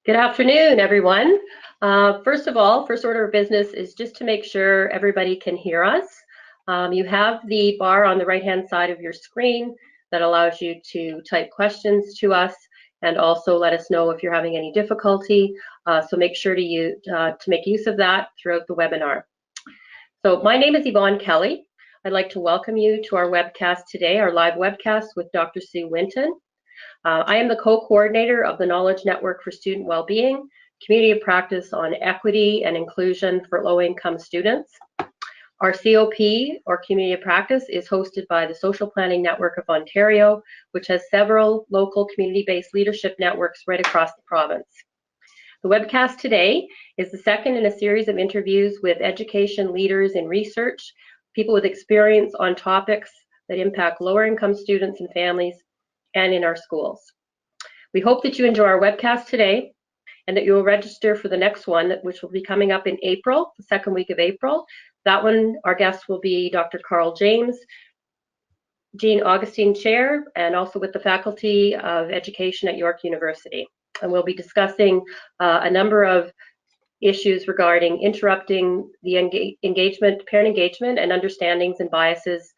Good afternoon, everyone. First of all, first order of business is just to make sure everybody can hear us. You have the bar on the right-hand side of your screen that allows you to type questions to us and also let us know if you're having any difficulty. So make sure to make use of that throughout the webinar. So my name is Yvonne Kelly. I'd like to welcome you to our webcast today, our live webcast with Dr. Sue Winton. I am the co-coordinator of the Knowledge Network for Student Wellbeing, community of practice on equity and inclusion for low-income students. Our COP, or community of practice, is hosted by the Social Planning Network of Ontario, which has several local community-based leadership networks right across the province. The webcast today is the second in a series of interviews with education leaders in research, people with experience on topics that impact lower-income students and families, and in our schools. We hope that you enjoy our webcast today and that you will register for the next one, which will be coming up in April, the second week of April. That one, our guest will be Dr. Carl James, Jean Augustine Chair, and also with the Faculty of Education at York University. And we'll be discussing a number of issues regarding interrupting the parent engagement and understandings and biases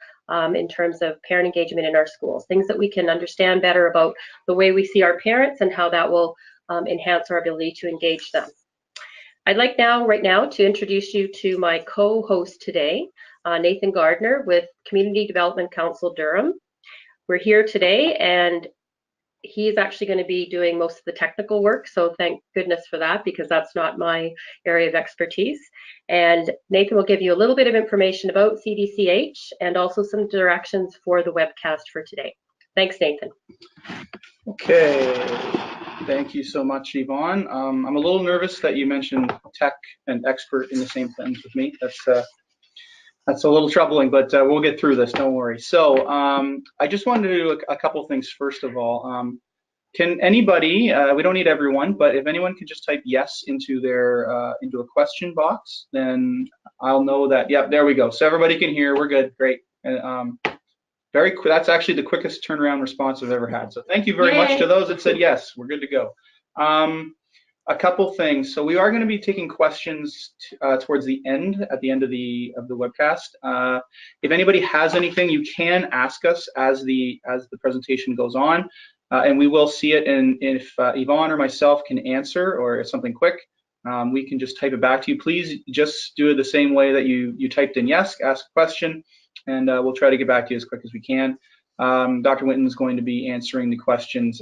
in terms of parent engagement in our schools, things that we can understand better about the way we see our parents and how that will enhance our ability to engage them. I'd like right now to introduce you to my co-host today, Nathan Gardner with Community Development Council Durham. We're here today and he's actually going to be doing most of the technical work, so thank goodness for that because that's not my area of expertise. And Nathan will give you a little bit of information about CDCH and also some directions for the webcast for today. Thanks, Nathan. Okay, thank you so much, Yvonne. I'm a little nervous that you mentioned tech and expert in the same sentence with me. That's a little troubling, but we'll get through this, don't worry. So I just wanted to do a couple things. First of all, can anybody, we don't need everyone, but if anyone can just type yes into into a question box, then I'll know that, yep, there we go. So everybody can hear, we're good, great. Very quick, that's actually the quickest turnaround response I've ever had. So thank you very much to those that said yes, we're good to go. A couple things. So we are going to be taking questions towards the end, at the end of the webcast. If anybody has anything, you can ask us as the presentation goes on, and we will see it. And if Yvonne or myself can answer, or if something quick, we can just type it back to you. Please just do it the same way that you typed in yes, ask a question, and we'll try to get back to you as quick as we can. Dr. Winton is going to be answering the questions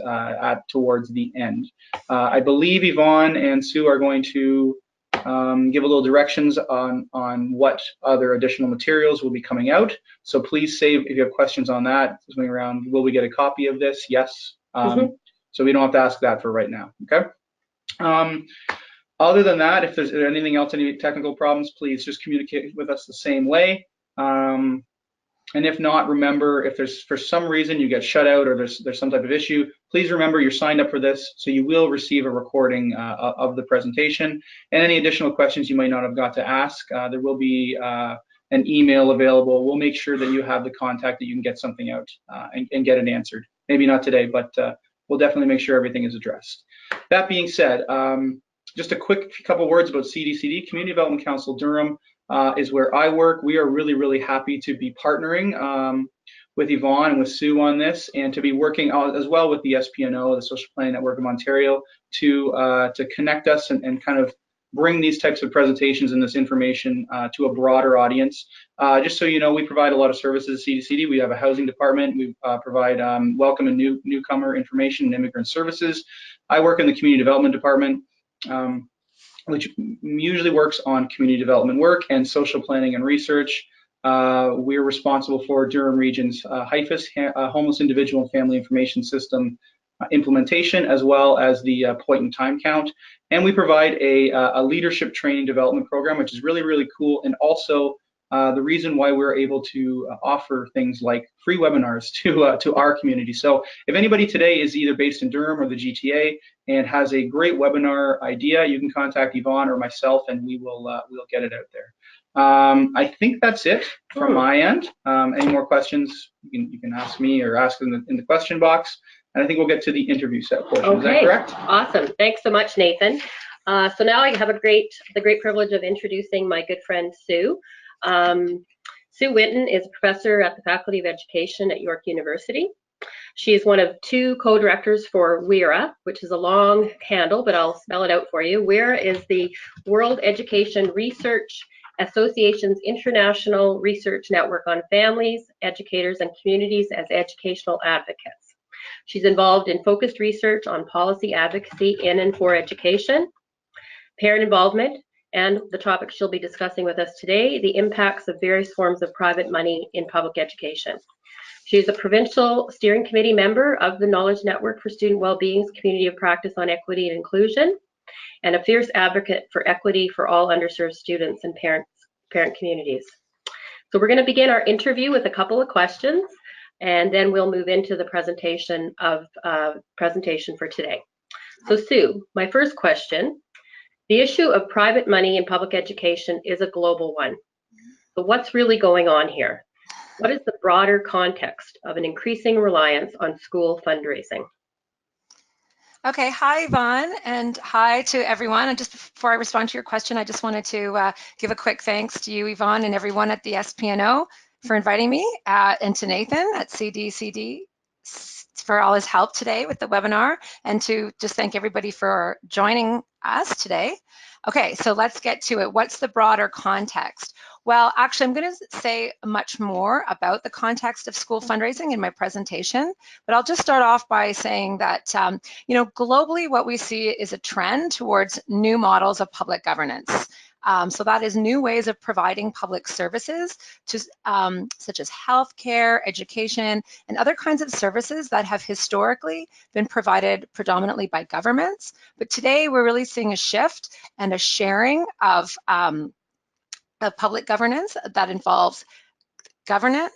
towards the end. I believe Yvonne and Sue are going to give a little directions on what other additional materials will be coming out. So please save if you have questions on that. Something around, will we get a copy of this? Yes. So we don't have to ask that for right now. Okay. Other than that, if there's anything else, any technical problems, please just communicate with us the same way. And if not, remember, if there's for some reason you get shut out or there's some type of issue, please remember you're signed up for this, so you will receive a recording of the presentation. And any additional questions you might not have got to ask, there will be an email available. We'll make sure that you have the contact that you can get something out and get it answered. Maybe not today, but we'll definitely make sure everything is addressed. That being said, just a quick couple words about CDCD, Community Development Council Durham. Is where I work. We are really, really happy to be partnering with Yvonne and with Sue on this, and to be working as well with the SPNO, the Social Planning Network of Ontario, to connect us and kind of bring these types of presentations and this information to a broader audience. Just so you know, we provide a lot of services at CDCD. We have a housing department. We provide welcome and newcomer information and immigrant services. I work in the community development department, which usually works on community development work and social planning and research. We're responsible for Durham Region's HIFIS, Homeless Individual and Family Information System implementation, as well as the point in time count. And we provide a leadership training development program, which is really, really cool. And also the reason why we're able to offer things like free webinars to our community. So if anybody today is either based in Durham or the GTA and has a great webinar idea, you can contact Yvonne or myself, and we'll get it out there. I think that's it from my end. Any more questions, you can ask me or ask in the question box. and I think we'll get to the interview set portion. Okay. Is that correct? Awesome. Thanks so much, Nathan. So now I have the great privilege of introducing my good friend Sue. Sue Winton is a professor at the Faculty of Education at York University. She is one of 2 co-directors for WERA, which is a long handle, but I'll spell it out for you. WERA is the World Education Research Association's international research network on families, educators, and communities as educational advocates. She's involved in focused research on policy advocacy in and for education, parent involvement, and the topic she'll be discussing with us today, the impacts of various forms of private money in public education. She is a provincial steering committee member of the Knowledge Network for Student Wellbeing's Community of Practice on Equity and Inclusion, and a fierce advocate for equity for all underserved students and parent communities. So we're going to begin our interview with a couple of questions, and then we'll move into the presentation for today. So Sue, my first question: the issue of private money in public education is a global one. So what's really going on here? What is the broader context of an increasing reliance on school fundraising? Okay, hi Yvonne, and hi to everyone. And just before I respond to your question, I just wanted to give a quick thanks to you, Yvonne, and everyone at the SPNO for inviting me, and to Nathan at CDCD for all his help today with the webinar, and to just thank everybody for joining us today. Okay, so let's get to it. What's the broader context? Well, actually, I'm going to say much more about the context of school fundraising in my presentation, but I'll just start off by saying that, globally, what we see is a trend towards new models of public governance. So that is new ways of providing public services, such as healthcare, education, and other kinds of services that have historically been provided predominantly by governments. But today, we're really seeing a shift and a sharing of public governance that involves government,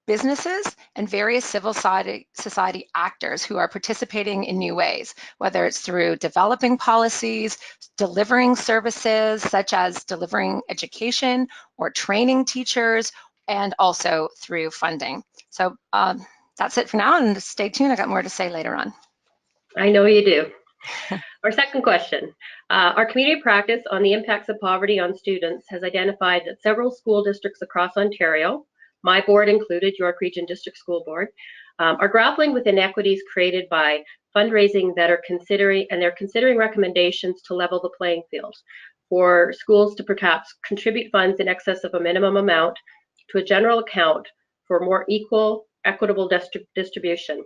businesses, and various civil society actors who are participating in new ways, whether it's through developing policies, delivering services such as delivering education or training teachers, and also through funding. So that's it for now, and stay tuned. I got more to say later on. I know you do. Our second question. Our community practice on the impacts of poverty on students has identified that several school districts across Ontario, my board included, York Region District School Board, are grappling with inequities created by fundraising that are considering recommendations to level the playing field for schools to perhaps contribute funds in excess of a minimum amount to a general account for more equitable distribution.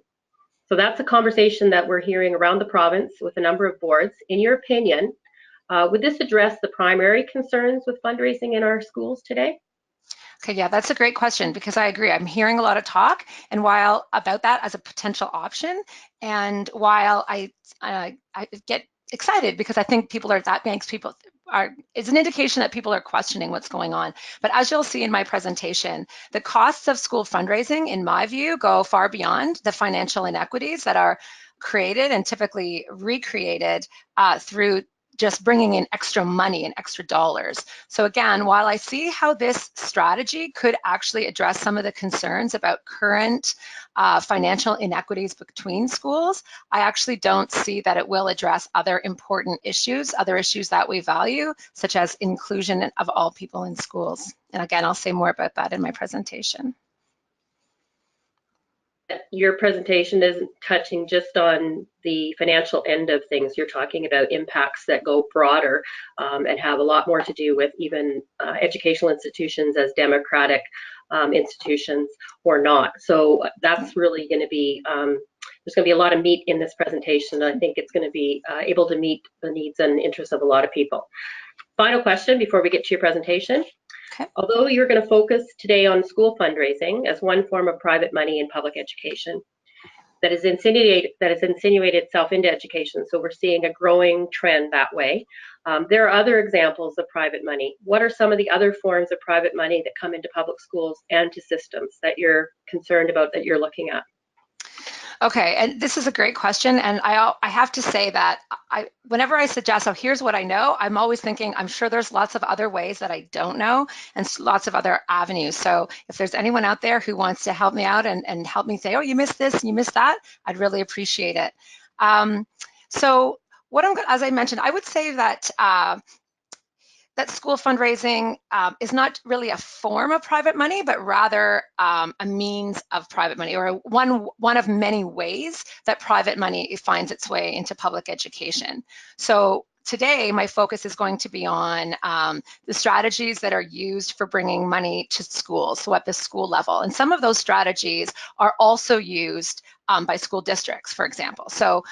So that's a conversation that we're hearing around the province with a number of boards. In your opinion, would this address the primary concerns with fundraising in our schools today? Okay, yeah, that's a great question, because I agree. I'm hearing a lot of talk about that as a potential option, and while I get excited because I think it's an indication that people are questioning what's going on. But as you'll see in my presentation, the costs of school fundraising, in my view, go far beyond the financial inequities that are created and typically recreated through just bringing in extra money and extra dollars. So again, while I see how this strategy could actually address some of the concerns about current financial inequities between schools, I actually don't see that it will address other important issues, other issues that we value, such as inclusion of all people in schools. And again, I'll say more about that in my presentation. Your presentation isn't touching just on the financial end of things. You're talking about impacts that go broader and have a lot more to do with even educational institutions as democratic institutions or not. So that's really going to be, there's going to be a lot of meat in this presentation. I think it's going to be able to meet the needs and interests of a lot of people. Final question before we get to your presentation. Okay. Although you're going to focus today on school fundraising as one form of private money in public education that has insinuated itself into education, so we're seeing a growing trend that way. There are other examples of private money. What are some of the other forms of private money that come into public schools and to systems that you're concerned about, that you're looking at? Okay, and this is a great question, and I have to say that whenever I suggest, oh, here's what I know, I'm always thinking, I'm sure there's lots of other ways that I don't know and lots of other avenues. So if there's anyone out there who wants to help me out and help me say, oh, you missed this, you missed that, I'd really appreciate it. So as I mentioned, I would say that that school fundraising is not really a form of private money, but rather a means of private money, or one of many ways that private money finds its way into public education. So today, my focus is going to be on the strategies that are used for bringing money to schools, so at the school level. And some of those strategies are also used by school districts, for example. So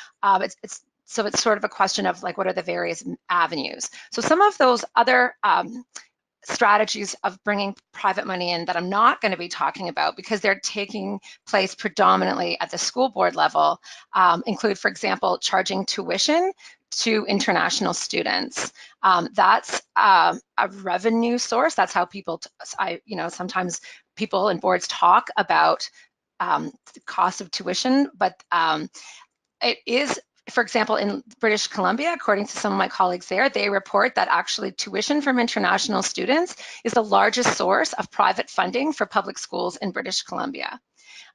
it's sort of a question of like, what are the various avenues? So some of those other strategies of bringing private money in that I'm not going to be talking about because they're taking place predominantly at the school board level include, for example, charging tuition to international students. That's a revenue source. That's how people, sometimes people and boards talk about the cost of tuition, but it is, for example, in British Columbia, according to some of my colleagues there, they report that actually tuition from international students is the largest source of private funding for public schools in British Columbia.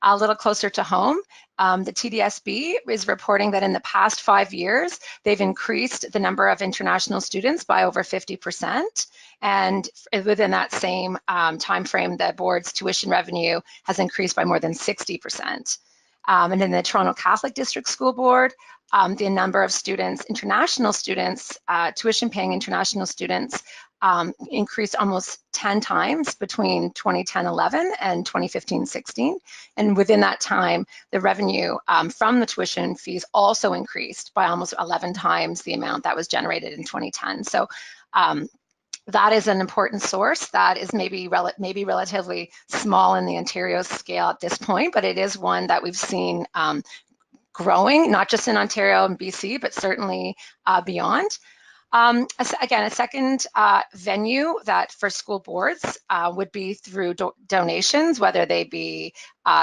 A little closer to home, the TDSB is reporting that in the past 5 years, they've increased the number of international students by over 50%. And within that same time frame, the board's tuition revenue has increased by more than 60%. And in the Toronto Catholic District School Board, the number of students, international students, tuition-paying international students increased almost 10 times between 2010-11 and 2015-16. And within that time, the revenue from the tuition fees also increased by almost 11 times the amount that was generated in 2010. So that is an important source that is maybe relatively small in the Ontario scale at this point, but it is one that we've seen growing, not just in Ontario and BC, but certainly beyond. Again, a second venue that for school boards would be through donations, whether they be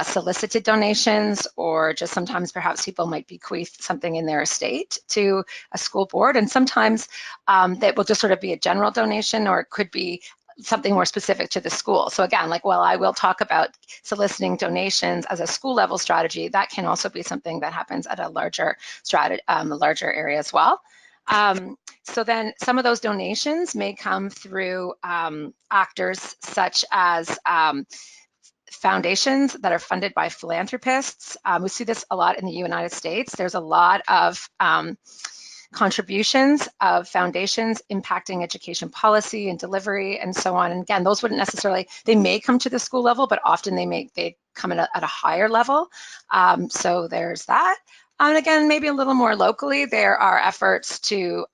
solicited donations or just sometimes perhaps people might bequeath something in their estate to a school board. And sometimes that will just sort of be a general donation, or it could be something more specific to the school. So again, like, while I will talk about soliciting donations as a school level strategy, that can also be something that happens at a larger area as well. So then some of those donations may come through actors such as foundations that are funded by philanthropists. We see this a lot in the United States. There's a lot of contributions of foundations impacting education policy and delivery and so on. And again, those wouldn't necessarily, they may come to the school level, but often they come in at a higher level. So there's that. And again, maybe a little more locally, there are efforts to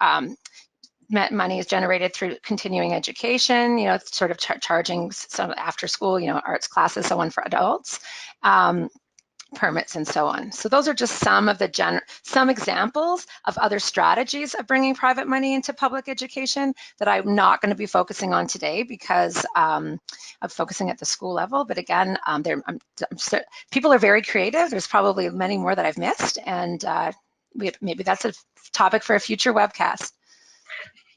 money is generated through continuing education, sort of charging some after school, arts classes, so on for adults, permits and so on. So those are just some of some examples of other strategies of bringing private money into public education that I'm not going to be focusing on today because I'm focusing at the school level. But again, people are very creative. There's probably many more that I've missed, and maybe that's a topic for a future webcast.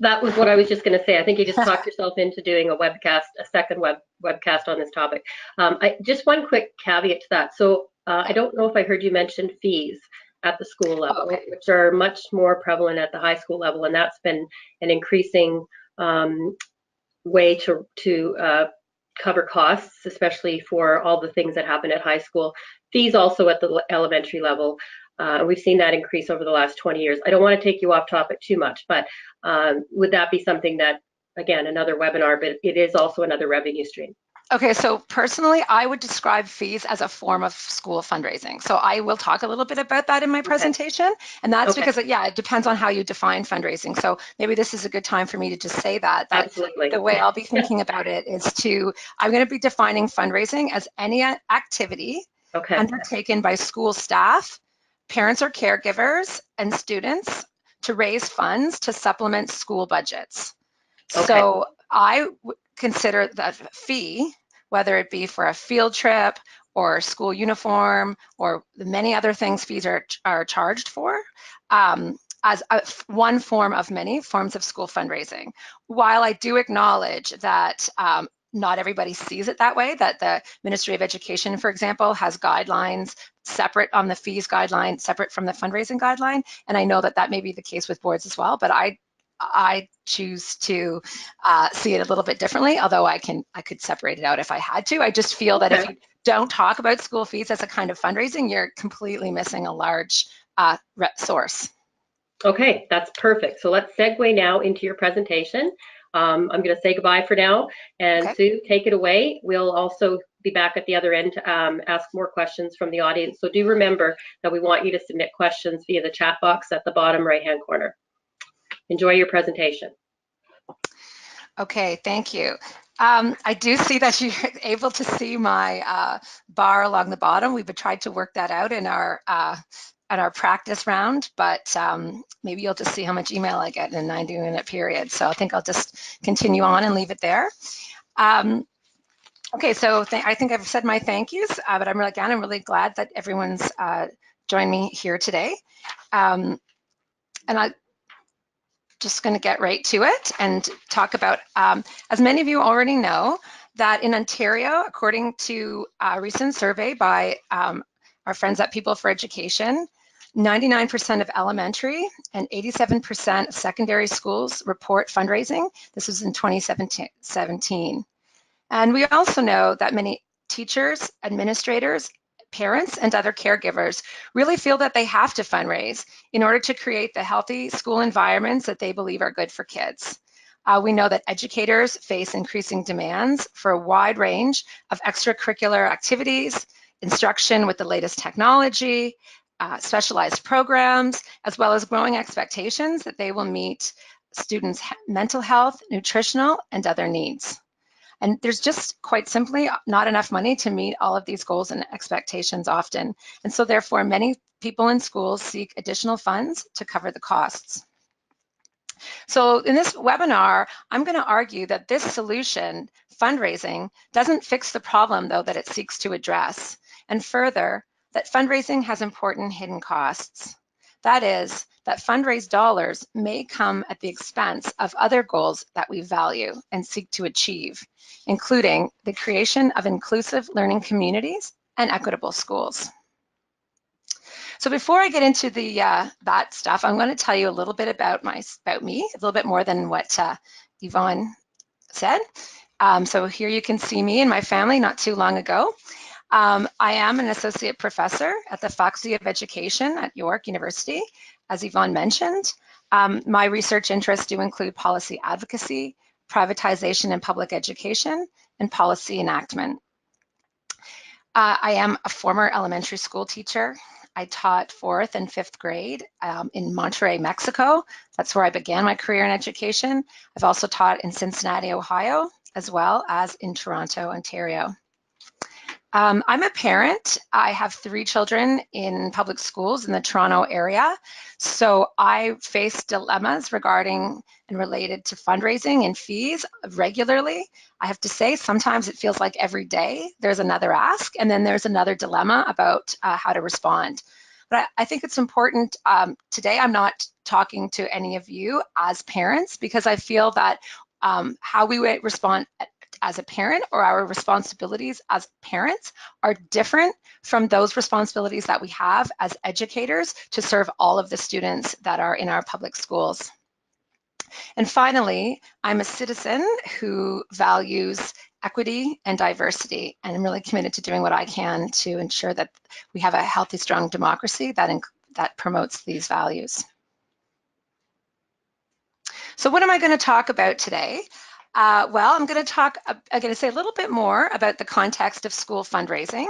That was what I was just going to say. I think you just talked yourself into doing a webcast, a second webcast on this topic. Just one quick caveat to that. So I don't know if I heard you mention fees at the school level, okay, which are much more prevalent at the high school level, and that's been an increasing way to cover costs, especially for all the things that happen at high school. Fees also at the elementary level. We've seen that increase over the last 20 years. I don't want to take you off topic too much, but would that be something that, again, another webinar, but it is also another revenue stream? Okay, so personally, I would describe fees as a form of school fundraising. So I will talk a little bit about that in my presentation. Okay. And that's because, it depends on how you define fundraising. So maybe this is a good time for me to just say that Absolutely. The way I'll be thinking about it is I'm going to be defining fundraising as any activity undertaken by school staff, parents or caregivers, and students to raise funds to supplement school budgets. Okay. So I consider that fee, whether it be for a field trip or school uniform or the many other things fees are charged for, as one form of many forms of school fundraising. While I do acknowledge that not everybody sees it that way, that the Ministry of Education, for example, has guidelines separate on the fees guideline, separate from the fundraising guideline. And I know that that may be the case with boards as well, but I choose to see it a little bit differently, although I could separate it out if I had to. I just feel that if you don't talk about school fees as a kind of fundraising, you're completely missing a large source. Okay, that's perfect. So let's segue now into your presentation. I'm going to say goodbye for now, and Okay. Sue, take it away. We'll also be back at the other end to ask more questions from the audience. So do remember that we want you to submit questions via the chat box at the bottom right-hand corner. Enjoy your presentation. Okay, thank you. I do see that you're able to see my bar along the bottom. We've tried to work that out in our practice round, but maybe you'll just see how much email I get in a 90-minute period. So I think I'll just continue on and leave it there. Okay, so I think I've said my thank yous, but I'm really glad that everyone's joined me here today. And I'm just going to get right to it and talk about, as many of you already know, that in Ontario, according to a recent survey by our friends at People for Education, 99% of elementary and 87% of secondary schools report fundraising. This was in 2017. And we also know that many teachers, administrators, parents, and other caregivers really feel that they have to fundraise in order to create the healthy school environments that they believe are good for kids. We know that educators face increasing demands for a wide range of extracurricular activities, instruction with the latest technology, specialized programs, as well as growing expectations that they will meet students' mental health, nutritional, and other needs. And there's just quite simply not enough money to meet all of these goals and expectations often. And so therefore, many people in schools seek additional funds to cover the costs. So in this webinar, I'm going to argue that this solution, fundraising, doesn't fix the problem, though, that it seeks to address. And further, that fundraising has important hidden costs. That is, that fundraised dollars may come at the expense of other goals that we value and seek to achieve, including the creation of inclusive learning communities and equitable schools. So before I get into the that stuff, I'm going to tell you a little bit about me, a little bit more than what Yvonne said. So here you can see me and my family not too long ago. I am an associate professor at the Faculty of Education at York University, as Yvonne mentioned. My research interests do include policy advocacy, privatization in public education, and policy enactment. I am a former elementary school teacher. I taught 4th and 5th grade in Monterrey, Mexico. That's where I began my career in education. I've also taught in Cincinnati, Ohio, as well as in Toronto, Ontario. I'm a parent. I have 3 children in public schools in the Toronto area. So I face dilemmas regarding and related to fundraising and fees regularly. I have to say, sometimes it feels like every day there's another ask, and then there's another dilemma about how to respond. But I think it's important, today I'm not talking to any of you as parents, because I feel that how we respond as a parent, or our responsibilities as parents, are different from those responsibilities that we have as educators to serve all of the students that are in our public schools. And finally, I'm a citizen who values equity and diversity, and I'm really committed to doing what I can to ensure that we have a healthy, strong democracy that promotes these values. So what am I going to talk about today? Well, I'm going to say a little bit more about the context of school fundraising.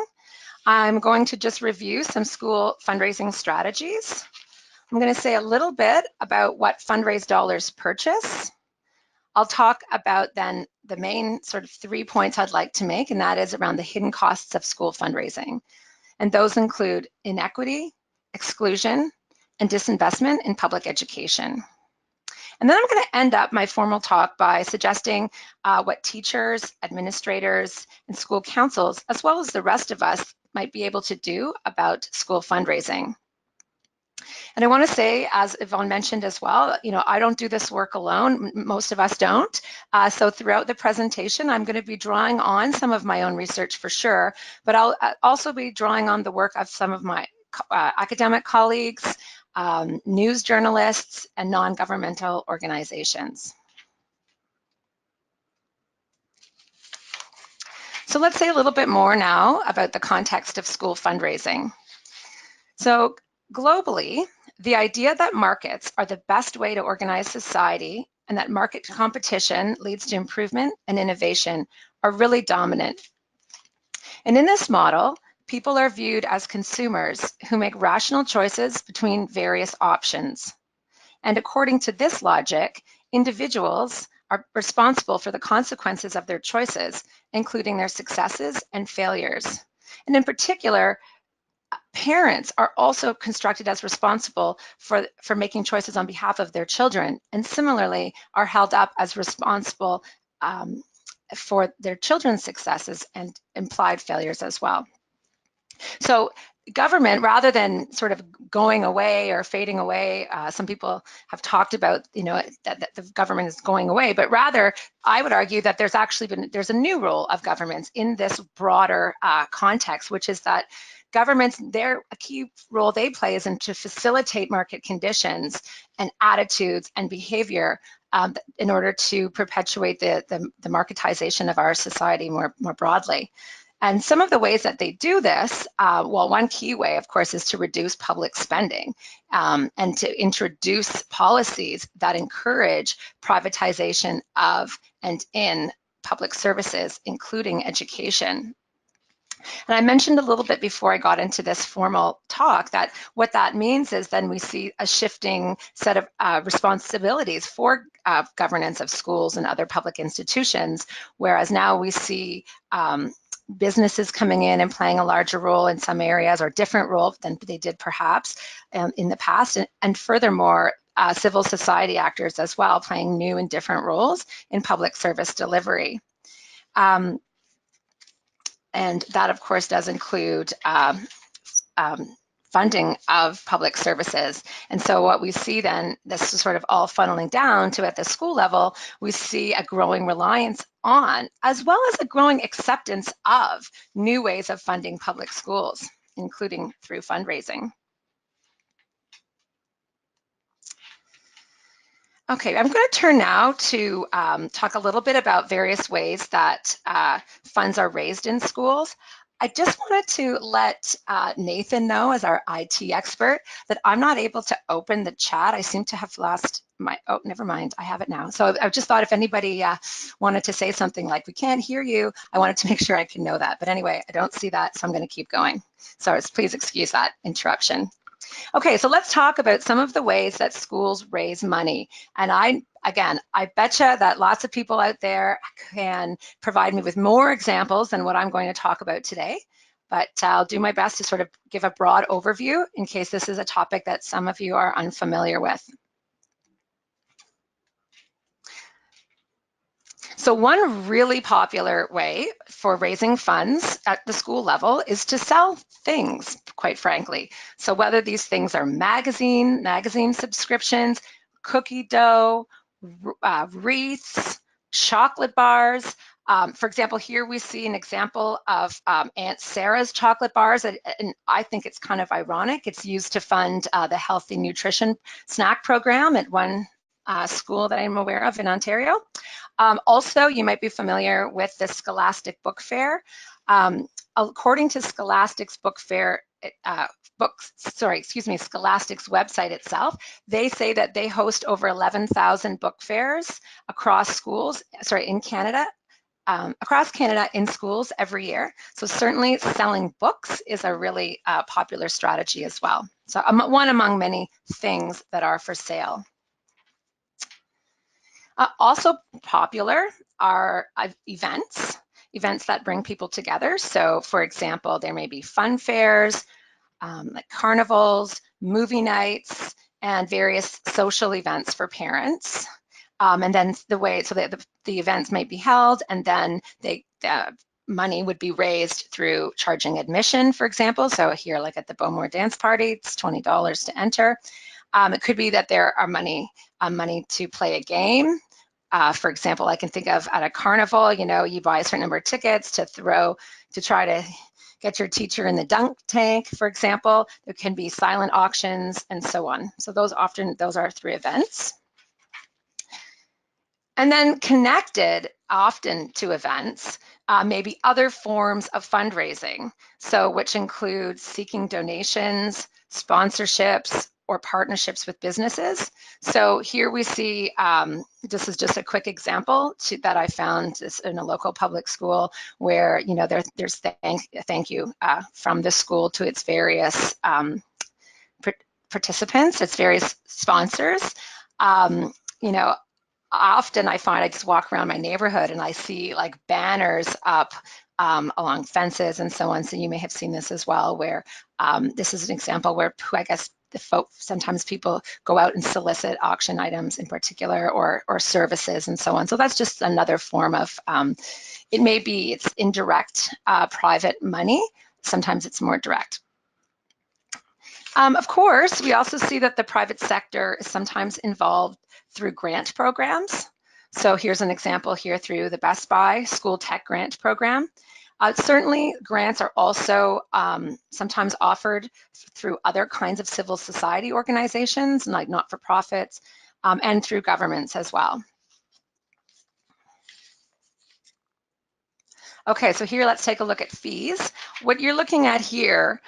I'm going to just review some school fundraising strategies. I'm going to say a little bit about what fundraised dollars purchase. I'll talk about then the main sort of 3 points I'd like to make, and that is around the hidden costs of school fundraising. And those include inequity, exclusion, and disinvestment in public education. And then I'm going to end up my formal talk by suggesting what teachers, administrators, and school councils, as well as the rest of us, might be able to do about school fundraising. And I want to say, as Yvonne mentioned as well, I don't do this work alone. Most of us don't. So throughout the presentation, I'm going to be drawing on some of my own research for sure, but I'll also be drawing on the work of some of my academic colleagues, news journalists, and non-governmental organizations. So let's say a little bit more now about the context of school fundraising. So globally, the idea that markets are the best way to organize society and that market competition leads to improvement and innovation are really dominant. And in this model, people are viewed as consumers who make rational choices between various options. And according to this logic, individuals are responsible for the consequences of their choices, including their successes and failures. And in particular, parents are also constructed as responsible for making choices on behalf of their children, and similarly are held up as responsible for their children's successes and implied failures as well. So government, rather than sort of going away or fading away, some people have talked about, that the government is going away, but rather I would argue that there's a new role of governments in this broader context, which is that governments, a key role they play is to facilitate market conditions and attitudes and behavior in order to perpetuate the marketization of our society more broadly. And some of the ways that they do this, well, one key way, of course, is to reduce public spending and to introduce policies that encourage privatization of and in public services, including education. And I mentioned a little bit before I got into this formal talk that what that means is then we see a shifting set of responsibilities for governance of schools and other public institutions, whereas now we see businesses coming in and playing a larger role in some areas, or different role than they did perhaps in the past. And furthermore, civil society actors as well, playing new and different roles in public service delivery. And that, of course, does include funding of public services. And so what we see then, this is sort of all funneling down to at the school level, we see a growing reliance on, as well as a growing acceptance of, new ways of funding public schools, including through fundraising. Okay, I'm going to turn now to talk a little bit about various ways that funds are raised in schools. I just wanted to let Nathan know, as our IT expert, that I'm not able to open the chat. I seem to have lost my, oh, never mind, I have it now. So I just thought if anybody wanted to say something like, we can't hear you, I wanted to make sure I can know that. But anyway, I don't see that, so I'm going to keep going. So please excuse that interruption. Okay, so let's talk about some of the ways that schools raise money. And I betcha that lots of people out there can provide me with more examples than what I'm going to talk about today, but I'll do my best to sort of give a broad overview in case this is a topic that some of you are unfamiliar with. So one really popular way for raising funds at the school level is to sell things, quite frankly. So whether these things are magazine subscriptions, cookie dough, wreaths, chocolate bars. For example, here we see an example of Aunt Sarah's chocolate bars, and I think it's kind of ironic. It's used to fund the healthy nutrition snack program at one school that I'm aware of in Ontario. Also, you might be familiar with the Scholastic Book Fair. According to Scholastic's Book Fair, Scholastic's website itself, they say that they host over 11,000 book fairs across schools, in Canada, across Canada in schools every year. So certainly selling books is a really popular strategy as well. So one among many things that are for sale. Also popular are events that bring people together. So for example, there may be fun fairs, like carnivals, movie nights, and various social events for parents. And then the way, so that the events might be held, and then the money would be raised through charging admission, for example. So here, like at the Bowmore Dance Party, it's $20 to enter. It could be that there are money to play a game. For example, I can think of at a carnival, you know, you buy a certain number of tickets to try to get your teacher in the dunk tank, for example. There can be silent auctions and so on. So those are 3 events. And then connected often to events, maybe other forms of fundraising. So which includes seeking donations, sponsorships, or partnerships with businesses. So here we see, this is just a quick example that I found in a local public school where, you know, there's thank you from the school to its various participants, its various sponsors. You know, often I find I just walk around my neighborhood and I see like banners up along fences and so on. So you may have seen this as well, where this is an example where I guess sometimes people go out and solicit auction items in particular, or services and so on. So that's just another form of, it's indirect private money. Sometimes it's more direct. Of course, we also see that the private sector is sometimes involved through grant programs. So here's an example here through the Best Buy School Tech Grant Program. Certainly, grants are also sometimes offered through other kinds of civil society organizations, like not-for-profits, and through governments as well. Okay, so here let's take a look at fees. What you're looking at here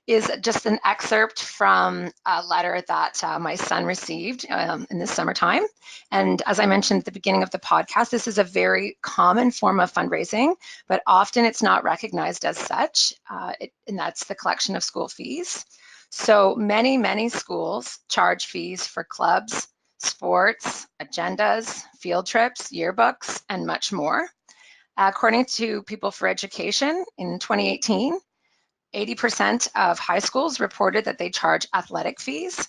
is just an excerpt from a letter that my son received in the summertime. And as I mentioned at the beginning of the podcast, this is a very common form of fundraising, but often it's not recognized as such, and that's the collection of school fees. So many schools charge fees for clubs, sports, agendas, field trips, yearbooks, and much more. According to People for Education, in 2018, 80% of high schools reported that they charge athletic fees.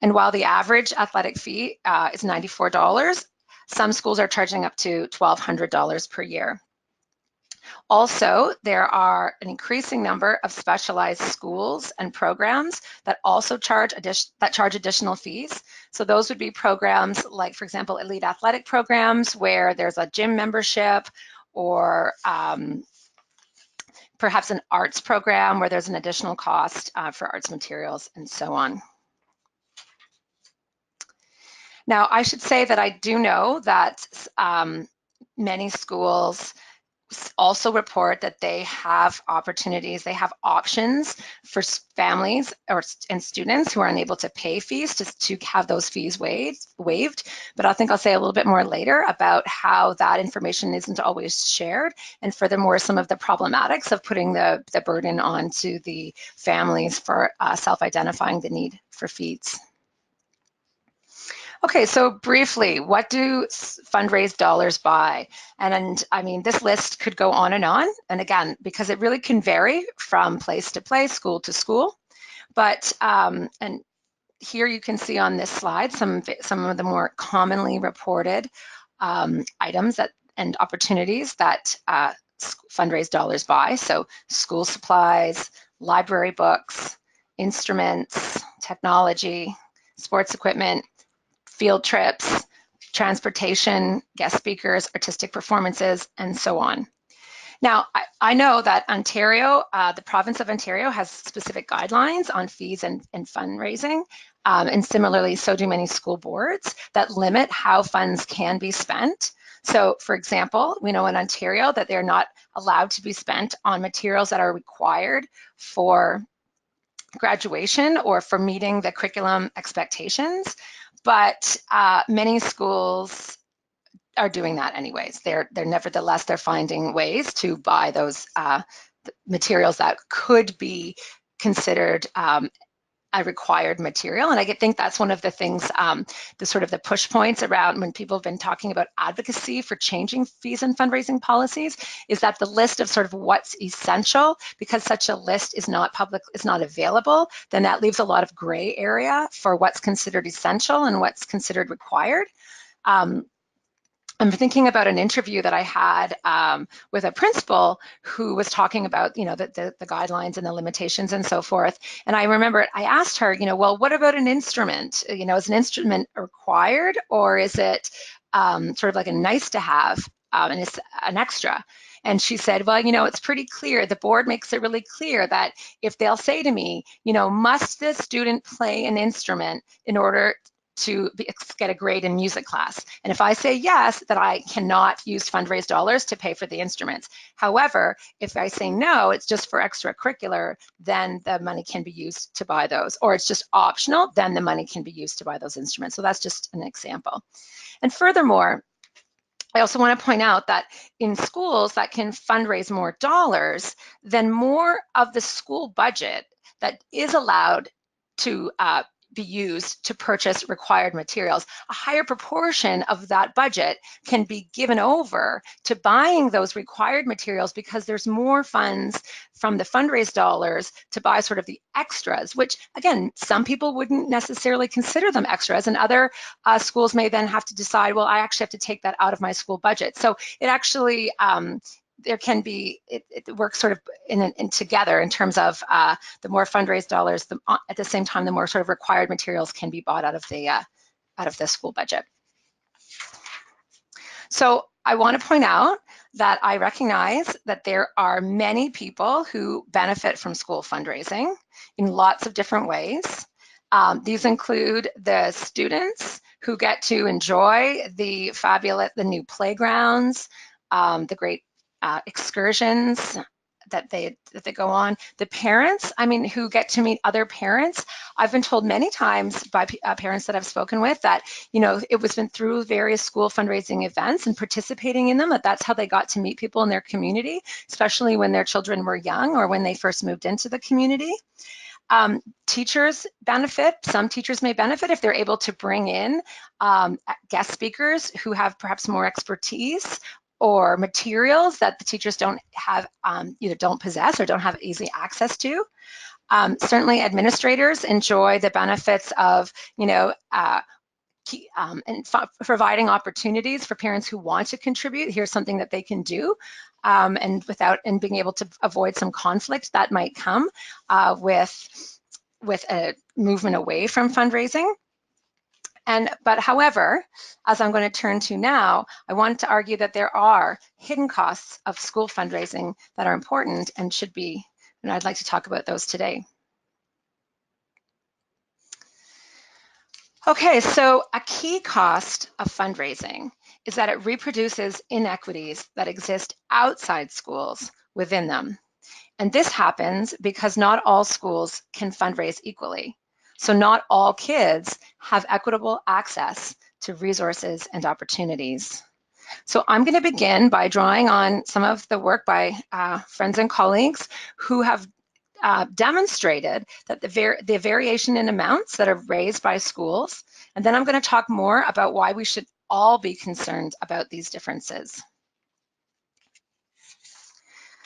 And while the average athletic fee is $94, some schools are charging up to $1,200 per year. Also, there are an increasing number of specialized schools and programs that also charge additional fees. So those would be programs like, for example, elite athletic programs where there's a gym membership, or perhaps an arts program where there's an additional cost for arts materials and so on. Now, I should say that I do know that many schools also report that they have opportunities, they have options for families and students who are unable to pay fees to have those fees waived. But I think I'll say a little bit more later about how that information isn't always shared, and furthermore, some of the problematics of putting the burden onto the families for self-identifying the need for fees. Okay, so briefly, what do fundraised dollars buy? And I mean, this list could go on. And again, because it really can vary from place to place, school to school. But, and here you can see on this slide some of the more commonly reported items and opportunities that fundraised dollars buy. So school supplies, library books, instruments, technology, sports equipment, field trips, transportation, guest speakers, artistic performances, and so on. Now, I know that Ontario, the province of Ontario, has specific guidelines on fees and fundraising, and similarly, so do many school boards that limit how funds can be spent. So, for example, we know in Ontario that they're not allowed to be spent on materials that are required for graduation or for meeting the curriculum expectations. But many schools are doing that anyways. They're nevertheless, they're finding ways to buy those materials that could be considered a required material. And I think that's one of the things, the sort of the push points around when people have been talking about advocacy for changing fees and fundraising policies, is that the list of sort of what's essential, because such a list is not public, is not available, then that leaves a lot of gray area for what's considered essential and what's considered required. I'm thinking about an interview that I had with a principal who was talking about, the guidelines and the limitations and so forth. And I remember I asked her, well, what about an instrument? Is an instrument required, or is it sort of like a nice to have, and it's an extra? And she said, well, it's pretty clear. The board makes it really clear that if they'll say to me, must the student play an instrument in order to get a grade in music class? And if I say yes, that I cannot use fundraised dollars to pay for the instruments. However, if I say no, it's just for extracurricular, then the money can be used to buy those. Or it's just optional, then the money can be used to buy those instruments. So that's just an example. And furthermore, I also want to point out that in schools that can fundraise more dollars, then more of the school budget that is allowed to be used to purchase required materials, a higher proportion of that budget can be given over to buying those required materials, because there's more funds from the fundraised dollars to buy sort of the extras, which again, some people wouldn't necessarily consider them extras, and other schools may then have to decide, well, I actually have to take that out of my school budget. So it actually, there can be, it works sort of in together in terms of the more fundraised dollars, at the same time, the more sort of required materials can be bought out of the school budget. So I want to point out that I recognize that there are many people who benefit from school fundraising in lots of different ways. These include the students who get to enjoy the new playgrounds, the great excursions that they go on. The parents, who get to meet other parents. I've been told many times by parents that I've spoken with that, it was been through various school fundraising events and participating in them, that's how they got to meet people in their community, especially when their children were young or when they first moved into the community. Teachers benefit. Some teachers may benefit if they're able to bring in guest speakers who have perhaps more expertise or materials that the teachers don't have, either don't possess or don't have easy access to. Certainly administrators enjoy the benefits of, providing opportunities for parents who want to contribute. Here's something that they can do, and being able to avoid some conflict that might come with a movement away from fundraising. But however, as I'm going to turn to now, I want to argue that there are hidden costs of school fundraising that are important and should be, and I'd like to talk about those today. Okay, so a key cost of fundraising is that it reproduces inequities that exist outside schools within them. And this happens because not all schools can fundraise equally. So not all kids have equitable access to resources and opportunities. So I'm going to begin by drawing on some of the work by friends and colleagues who have demonstrated that the variation in amounts that are raised by schools, and then I'm going to talk more about why we should all be concerned about these differences.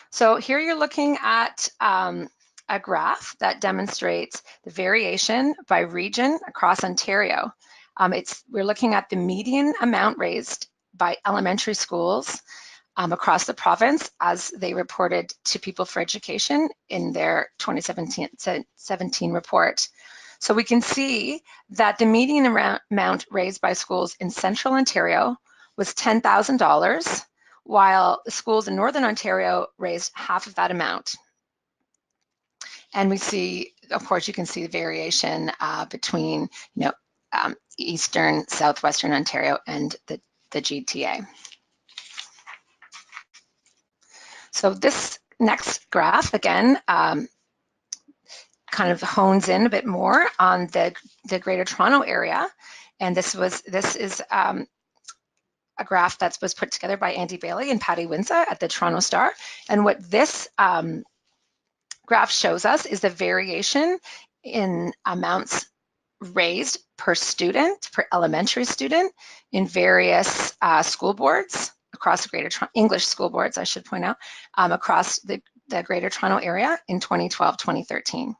So here you're looking at a graph that demonstrates the variation by region across Ontario. We're looking at the median amount raised by elementary schools across the province as they reported to People for Education in their 2017 report. So we can see that the median amount raised by schools in Central Ontario was $10,000, while the schools in Northern Ontario raised half of that amount. And we see, of course, you can see the variation between, Eastern, Southwestern Ontario and the GTA. So this next graph, again, kind of hones in a bit more on the Greater Toronto area. And this is a graph that was put together by Andy Bailey and Patty Winsa at the Toronto Star. And what this graph shows us is the variation in amounts raised per student, per elementary student, in various school boards across the Greater Toronto, English school boards, I should point out, across the Greater Toronto area in 2012-2013.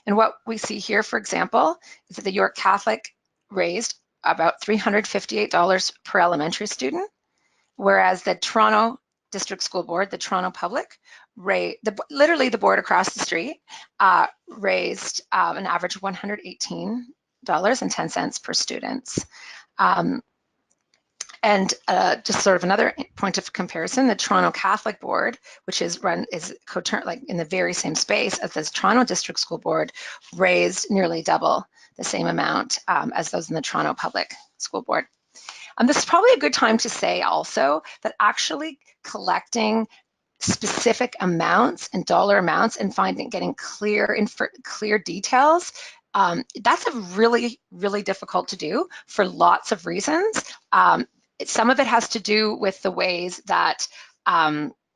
And what we see here, for example, is that the York Catholic raised about $358 per elementary student, whereas the Toronto District School Board, the Toronto Public, literally the board across the street, raised an average of $118.10 per student. And just sort of another point of comparison, the Toronto Catholic Board, which is like in the very same space as the Toronto District School Board, raised nearly double the same amount as those in the Toronto Public School Board. This is probably a good time to say also that actually collecting specific amounts and dollar amounts and getting clear details, that's really, really difficult to do for lots of reasons. Some of it has to do with the ways that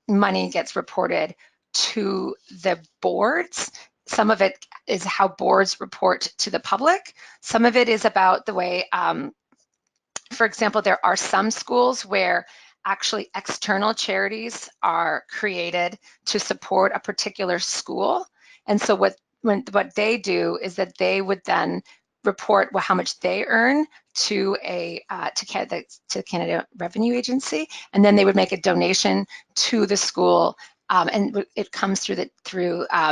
money gets reported to the boards. Some of it is how boards report to the public. Some of it is about the way, for example, there are some schools where actually external charities are created to support a particular school. And so what they do is that they would then report how much they earn to Canada Revenue Agency, and then they would make a donation to the school, and it comes through the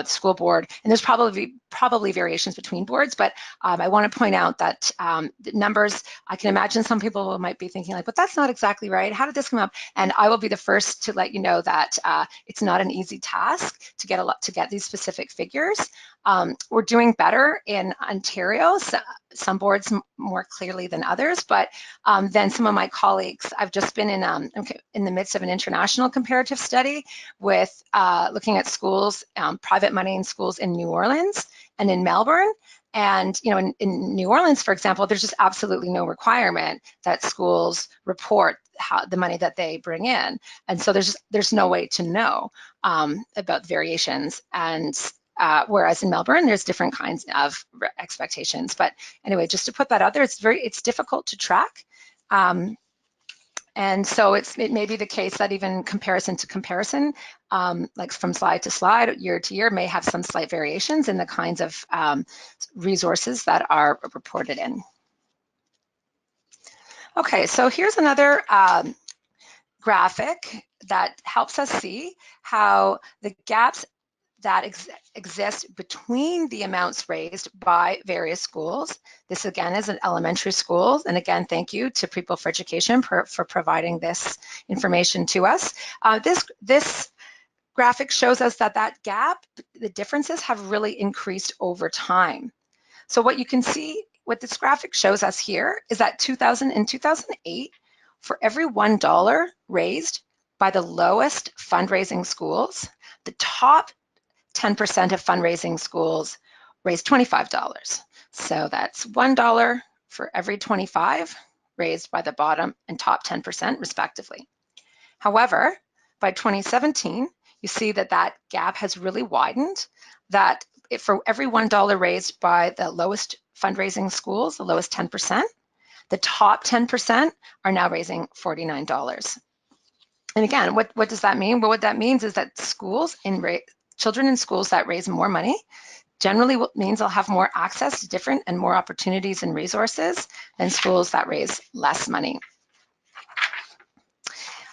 school board. And there's probably variations between boards, but I want to point out that the numbers, I can imagine some people might be thinking like, but that's not exactly right. How did this come up? And I will be the first to let you know that it's not an easy task to get these specific figures. We're doing better in Ontario, so some boards more clearly than others, but then some of my colleagues, I've just been in the midst of an international comparative study with looking at schools, private money in schools in New Orleans and in Melbourne. And in New Orleans, for example, there's just absolutely no requirement that schools report the money that they bring in, and so there's no way to know about variations. And whereas in Melbourne, there's different kinds of expectations. But anyway, just to put that out there, it's difficult to track. And so it may be the case that even comparison to comparison, like from slide to slide, year to year, may have some slight variations in the kinds of resources that are reported in. Okay, so here's another graphic that helps us see how the gaps that exist between the amounts raised by various schools. This again is an elementary school, and again, thank you to People for Education for providing this information to us. This graphic shows us that gap, the differences have really increased over time. So what you can see, what this graphic shows us here is that in 2008, for every $1 raised by the lowest fundraising schools, the top 10% of fundraising schools raised $25. So that's $1 for every 25 raised by the bottom and top 10% respectively. However, by 2017, you see that gap has really widened, that for every $1 raised by the lowest fundraising schools, the lowest 10%, the top 10% are now raising $49. And again, what does that mean? Well, what that means is that children in schools that raise more money generally means they'll have more access to different and more opportunities and resources than schools that raise less money.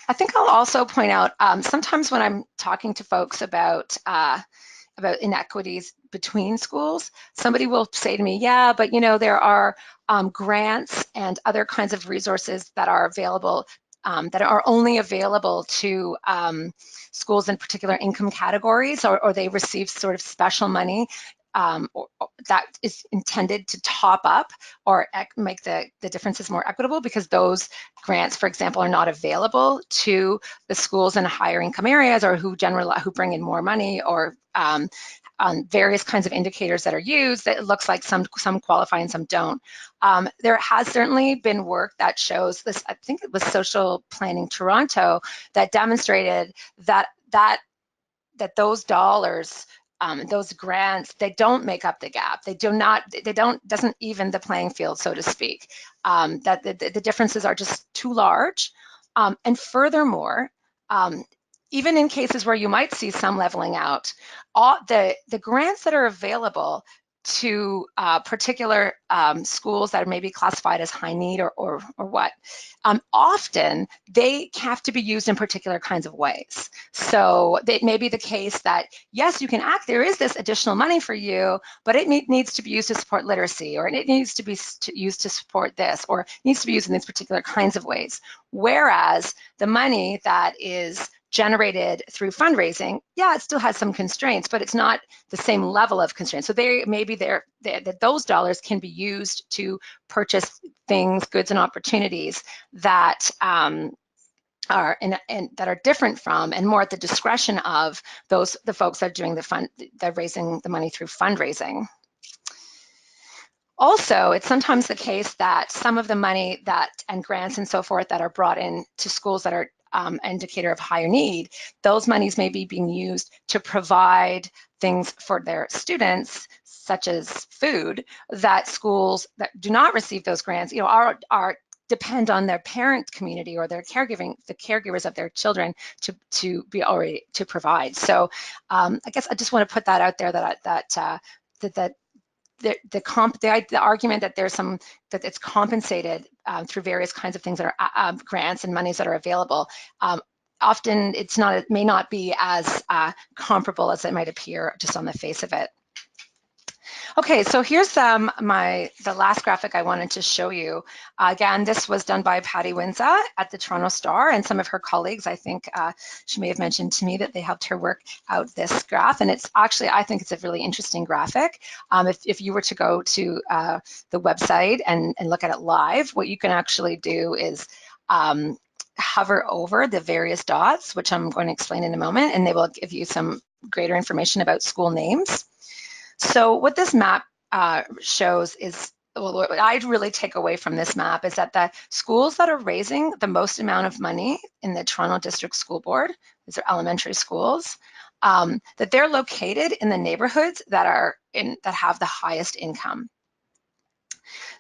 I think I'll also point out, sometimes when I'm talking to folks about inequities between schools, somebody will say to me, yeah, but there are grants and other kinds of resources that are available that are only available to schools in particular income categories, or they receive sort of special money that is intended to top up or make the differences more equitable, because those grants, for example, are not available to the schools in higher income areas, or who bring in more money, or on various kinds of indicators that are used, that it looks like some qualify and some don't. There has certainly been work that shows this, I think it was Social Planning Toronto, that demonstrated that those dollars those grants, they don't make up the gap. Doesn't even the playing field, so to speak. That the differences are just too large. And furthermore, even in cases where you might see some leveling out, the grants that are available to particular schools that may be classified as high need or what, often they have to be used in particular kinds of ways. So it may be the case that, yes, you can act, there is this additional money for you, but it needs to be used to support literacy, or it needs to be used to support this, or needs to be used in these particular kinds of ways. Whereas the money that is generated through fundraising, yeah, it still has some constraints, but it's not the same level of constraints. So that those dollars can be used to purchase things, goods, and opportunities that are that are different from and more at the discretion of the folks that are doing they're raising the money through fundraising. Also, it's sometimes the case that some of the money and grants and so forth that are brought in to schools that are indicator of higher need, those monies may be being used to provide things for their students, such as food, that schools that do not receive those grants, are depend on their parent community or the caregivers of their children to provide. So I guess I just want to put that out there that the argument that that it's compensated through various kinds of things that are grants and monies that are available, often it may not be as comparable as it might appear just on the face of it. Okay, so here's the last graphic I wanted to show you. Again, this was done by Patty Winza at the Toronto Star, and some of her colleagues, I think she may have mentioned to me that they helped her work out this graph, and it's actually, I think it's a really interesting graphic. If you were to go to the website and look at it live, what you can actually do is hover over the various dots, which I'm going to explain in a moment, and they will give you some greater information about school names. So what this map shows is, well, what I'd really take away from this map is that the schools that are raising the most amount of money in the Toronto District School Board, these are elementary schools, that they're located in the neighborhoods that have the highest income.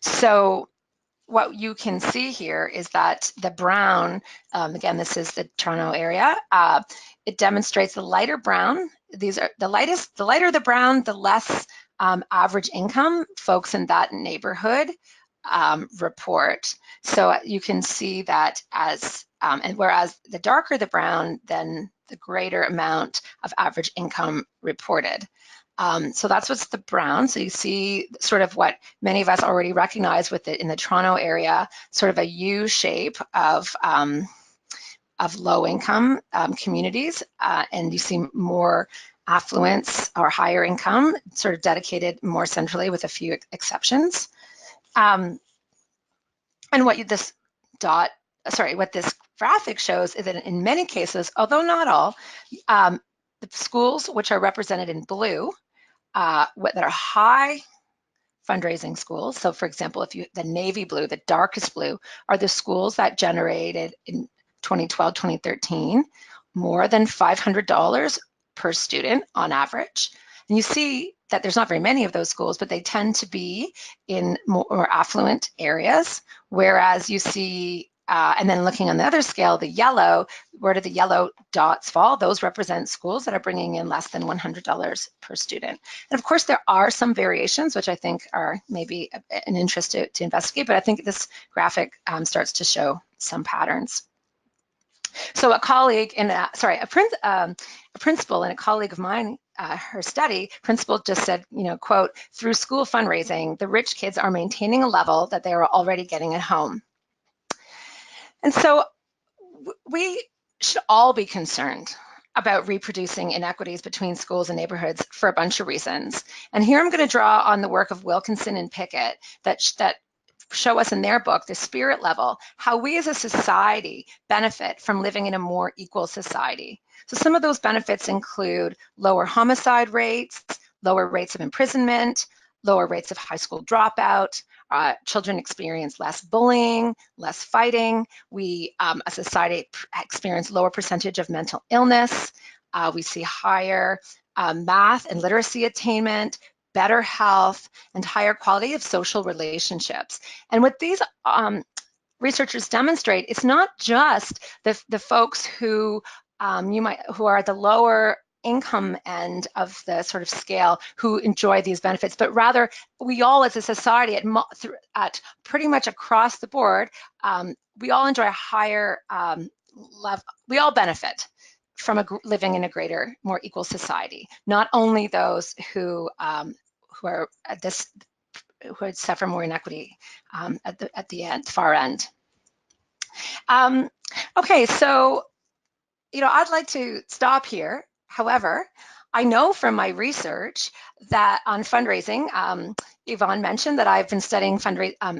So what you can see here is that the brown, again, this is the Toronto area, it demonstrates the lighter brown. These are the lighter the brown, the less average income folks in that neighborhood report. So you can see that and whereas the darker the brown, then the greater amount of average income reported. So that's what's the brown. So you see sort of what many of us already recognize with it in the Toronto area, sort of a U shape of low income communities, and you see more affluence or higher income sort of dedicated more centrally with a few exceptions. And what this graphic shows is that in many cases, although not all, the schools which are represented in blue that are high fundraising schools. So for example, the navy blue, the darkest blue, are the schools that generated in 2012, 2013, more than $500 per student on average. And you see that there's not very many of those schools, but they tend to be in more affluent areas, whereas you see and then looking on the other scale, the yellow, where do the yellow dots fall? Those represent schools that are bringing in less than $100 per student. And of course, there are some variations, which I think are maybe an interest to investigate, but I think this graphic starts to show some patterns. So a principal and a colleague of mine, her principal just said, quote, through school fundraising, the rich kids are maintaining a level that they are already getting at home. And so we should all be concerned about reproducing inequities between schools and neighborhoods for a bunch of reasons. And here I'm going to draw on the work of Wilkinson and Pickett that show us in their book, The Spirit Level, how we as a society benefit from living in a more equal society. So some of those benefits include lower homicide rates, lower rates of imprisonment, lower rates of high school dropout, children experience less bullying, less fighting. We, as a society, experience lower percentage of mental illness. We see higher math and literacy attainment, better health, and higher quality of social relationships. And what these researchers demonstrate, it's not just the folks who who are at the lower income end of the sort of scale who enjoy these benefits, but rather we all as a society at pretty much across the board, we all enjoy a higher level, we all benefit from living in a greater, more equal society, not only those who are at this, who would suffer more inequity at the end, far end. Okay, so I'd like to stop here. However, I know from my research that on fundraising, Yvonne mentioned that I've been studying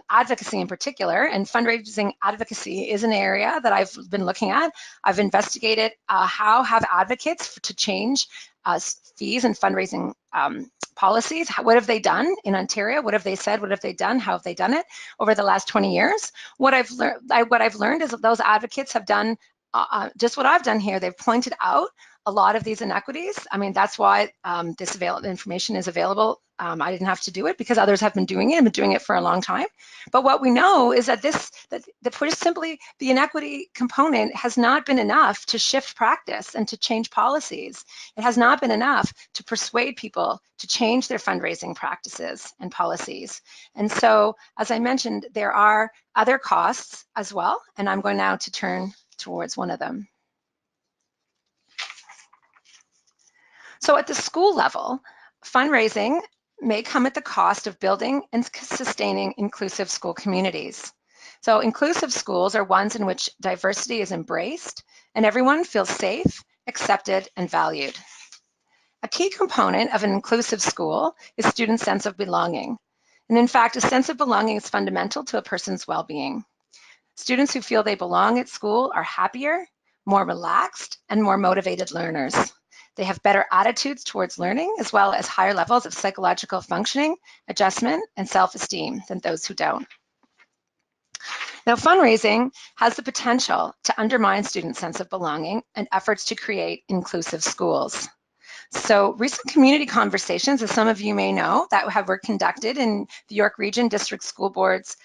advocacy in particular, and fundraising advocacy is an area that I've been looking at. I've investigated how have advocates to change fees and fundraising policies. What have they done in Ontario? What have they said? What have they done? How have they done it over the last 20 years? What I've learned is that those advocates have done just what I've done here. They've pointed out a lot of these inequities. I mean, that's why this information is available. I didn't have to do it because others have been doing it and been doing it for a long time. But what we know is that simply the inequity component has not been enough to shift practice and to change policies. It has not been enough to persuade people to change their fundraising practices and policies. And so, as I mentioned, there are other costs as well, and I'm going now to turn towards one of them. So at the school level, fundraising may come at the cost of building and sustaining inclusive school communities. So inclusive schools are ones in which diversity is embraced and everyone feels safe, accepted, and valued. A key component of an inclusive school is students' sense of belonging. And in fact, a sense of belonging is fundamental to a person's well-being. Students who feel they belong at school are happier, more relaxed, and more motivated learners. They have better attitudes towards learning, as well as higher levels of psychological functioning, adjustment, and self-esteem than those who don't. Now, fundraising has the potential to undermine students' sense of belonging and efforts to create inclusive schools. So recent community conversations, as some of you may know, that were conducted in the York Region District School Boards,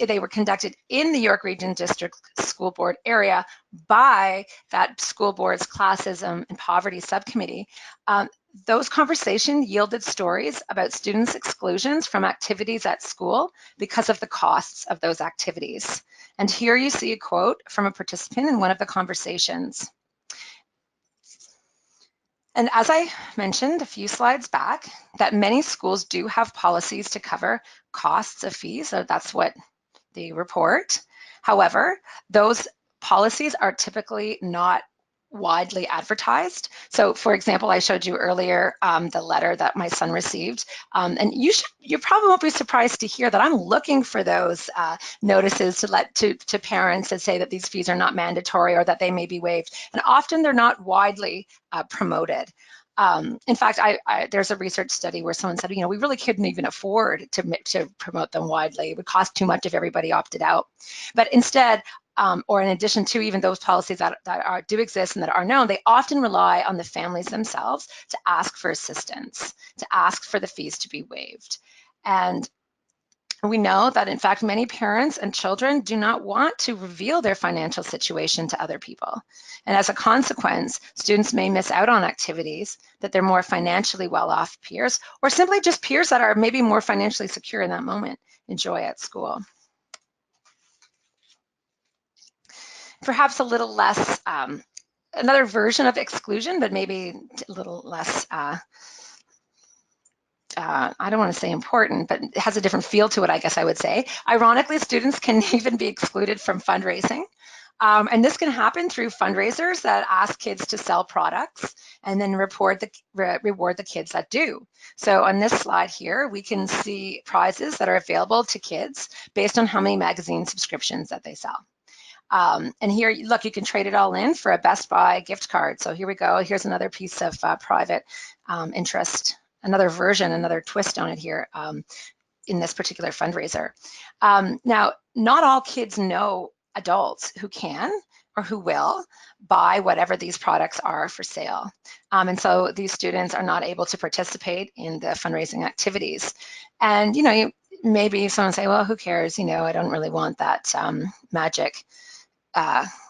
they were conducted in the York Region District School Board area by that school board's Classism and Poverty Subcommittee. Those conversations yielded stories about students' exclusions from activities at school because of the costs of those activities. And here you see a quote from a participant in one of the conversations. And as I mentioned a few slides back, that many schools do have policies to cover costs of fees, so that's what they report. However, those policies are typically not widely advertised. So for example, I showed you earlier the letter that my son received, and you probably won't be surprised to hear that I'm looking for those notices to parents that say that these fees are not mandatory or that they may be waived, and often they're not widely promoted. In fact, there's a research study where someone said, we really couldn't even afford to promote them widely. It would cost too much if everybody opted out. But instead, or in addition to even those policies that do exist and that are known, they often rely on the families themselves to ask for assistance, to ask for the fees to be waived. And we know that, in fact, many parents and children do not want to reveal their financial situation to other people. And as a consequence, students may miss out on activities that their more financially well-off peers, or simply just peers that are maybe more financially secure in that moment, enjoy at school. Perhaps a little less, another version of exclusion, but maybe a little less, I don't want to say important, but it has a different feel to it, I guess I would say. Ironically, students can even be excluded from fundraising. And this can happen through fundraisers that ask kids to sell products and then reward the kids that do. So on this slide here, we can see prizes that are available to kids based on how many magazine subscriptions that they sell. And here, look, you can trade it all in for a Best Buy gift card. So here we go. Here's another piece of private interest, another version, another twist on it here in this particular fundraiser. Now, not all kids know adults who can or who will buy whatever these products are for sale. And so these students are not able to participate in the fundraising activities. And, you know, maybe someone say, well, who cares? You know, I don't really want that magic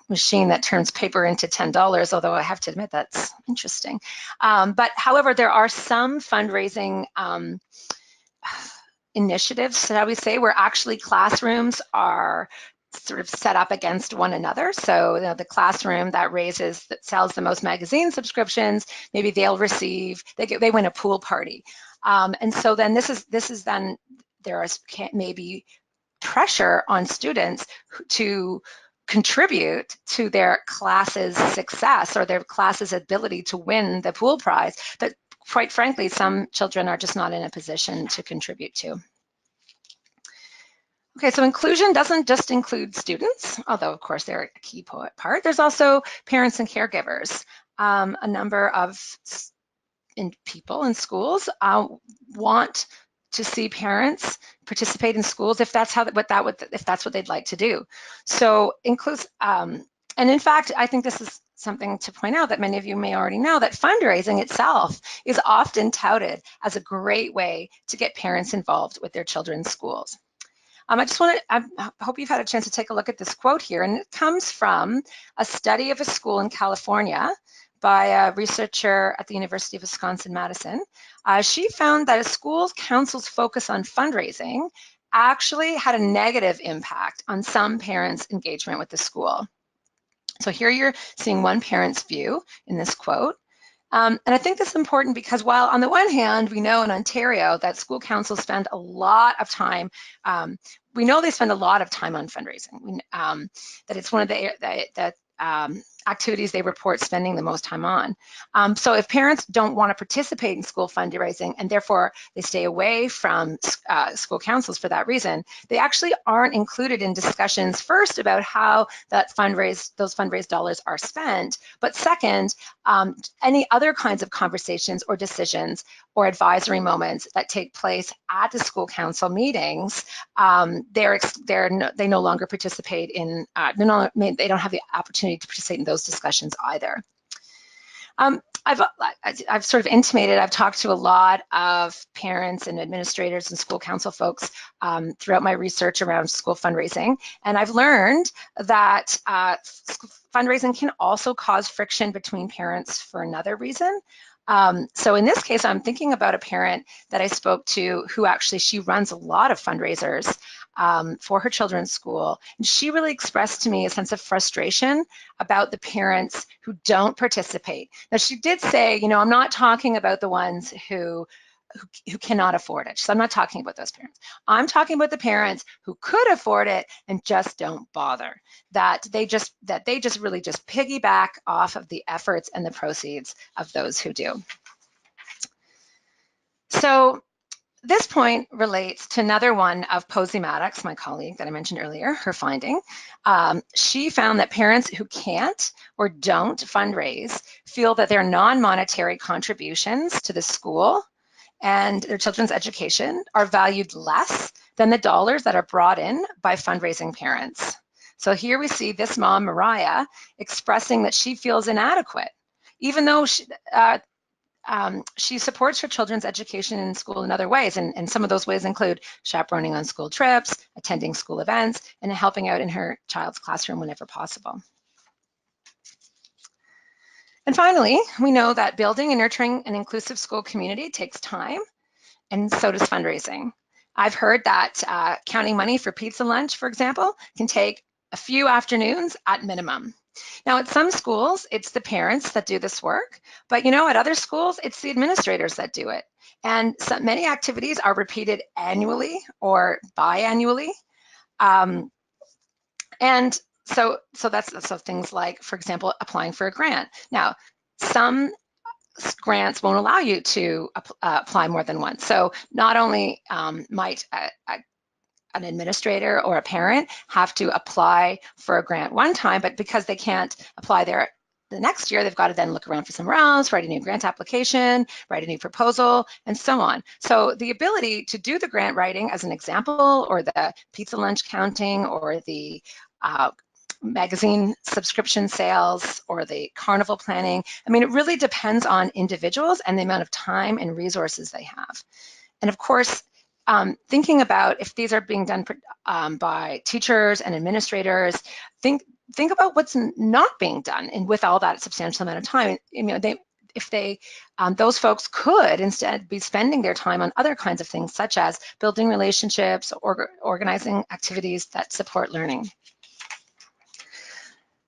machine that turns paper into $10, although I have to admit that's interesting. But however, there are some fundraising initiatives, shall we say, where actually classrooms are sort of set up against one another. So you know, the classroom that sells the most magazine subscriptions, maybe they'll receive, they win a pool party. And so then this is then there is maybe pressure on students to contribute to their class's success or their class's ability to win the pool prize that, quite frankly, some children are just not in a position to contribute to. Okay, so inclusion doesn't just include students, although of course they're a key part. There's also parents and caregivers. A number of people in schools want to see parents participate in schools if that's what they'd like to do. So includes, and in fact, I think this is something to point out that many of you may already know, that fundraising itself is often touted as a great way to get parents involved with their children's schools. I hope you've had a chance to take a look at this quote here, and it comes from a study of a school in California by a researcher at the University of Wisconsin-Madison. She found that a school council's focus on fundraising actually had a negative impact on some parents' engagement with the school. So here you're seeing one parent's view in this quote. And I think this is important because while on the one hand, we know in Ontario that school councils spend a lot of time, we know they spend a lot of time on fundraising, that it's one of the activities they report spending the most time on. So if parents don't want to participate in school fundraising and therefore they stay away from school councils for that reason, they actually aren't included in discussions first about how those fundraised dollars are spent, but second, any other kinds of conversations or decisions or advisory moments that take place at the school council meetings, they no longer participate in, they don't have the opportunity to participate in those discussions either. I've sort of intimated, I've talked to a lot of parents and administrators and school council folks throughout my research around school fundraising, and I've learned that fundraising can also cause friction between parents for another reason. So in this case, I'm thinking about a parent that I spoke to who actually, she runs a lot of fundraisers for her children's school. And she really expressed to me a sense of frustration about the parents who don't participate. Now, she did say, you know, I'm not talking about the ones who cannot afford it. So I'm not talking about those parents. I'm talking about the parents who could afford it and just don't bother. That they just really just piggyback off of the efforts and the proceeds of those who do. So this point relates to another one of Posey Maddox, my colleague that I mentioned earlier, her finding. She found that parents who can't or don't fundraise feel that their non-monetary contributions to the school and their children's education are valued less than the dollars that are brought in by fundraising parents. So here we see this mom, Mariah, expressing that she feels inadequate, even though she supports her children's education in school in other ways, and some of those ways include chaperoning on school trips, attending school events, and helping out in her child's classroom whenever possible. And finally, we know that building and nurturing an inclusive school community takes time, and so does fundraising. I've heard that counting money for pizza lunch, for example, can take a few afternoons at minimum. Now, at some schools, it's the parents that do this work, but you know, at other schools, it's the administrators that do it. And so many activities are repeated annually or biannually. And so things like, for example, applying for a grant. Now, some grants won't allow you to apply more than once. So not only might an administrator or a parent have to apply for a grant one time, but because they can't apply there the next year, they've got to then look around for somewhere else, write a new grant application, write a new proposal, and so on. So the ability to do the grant writing as an example, or the pizza lunch counting, or the magazine subscription sales or the carnival planning. I mean, it really depends on individuals and the amount of time and resources they have. And of course, thinking about if these are being done by teachers and administrators, think about what's not being done and with all that substantial amount of time. You know, those folks could instead be spending their time on other kinds of things, such as building relationships or organizing activities that support learning.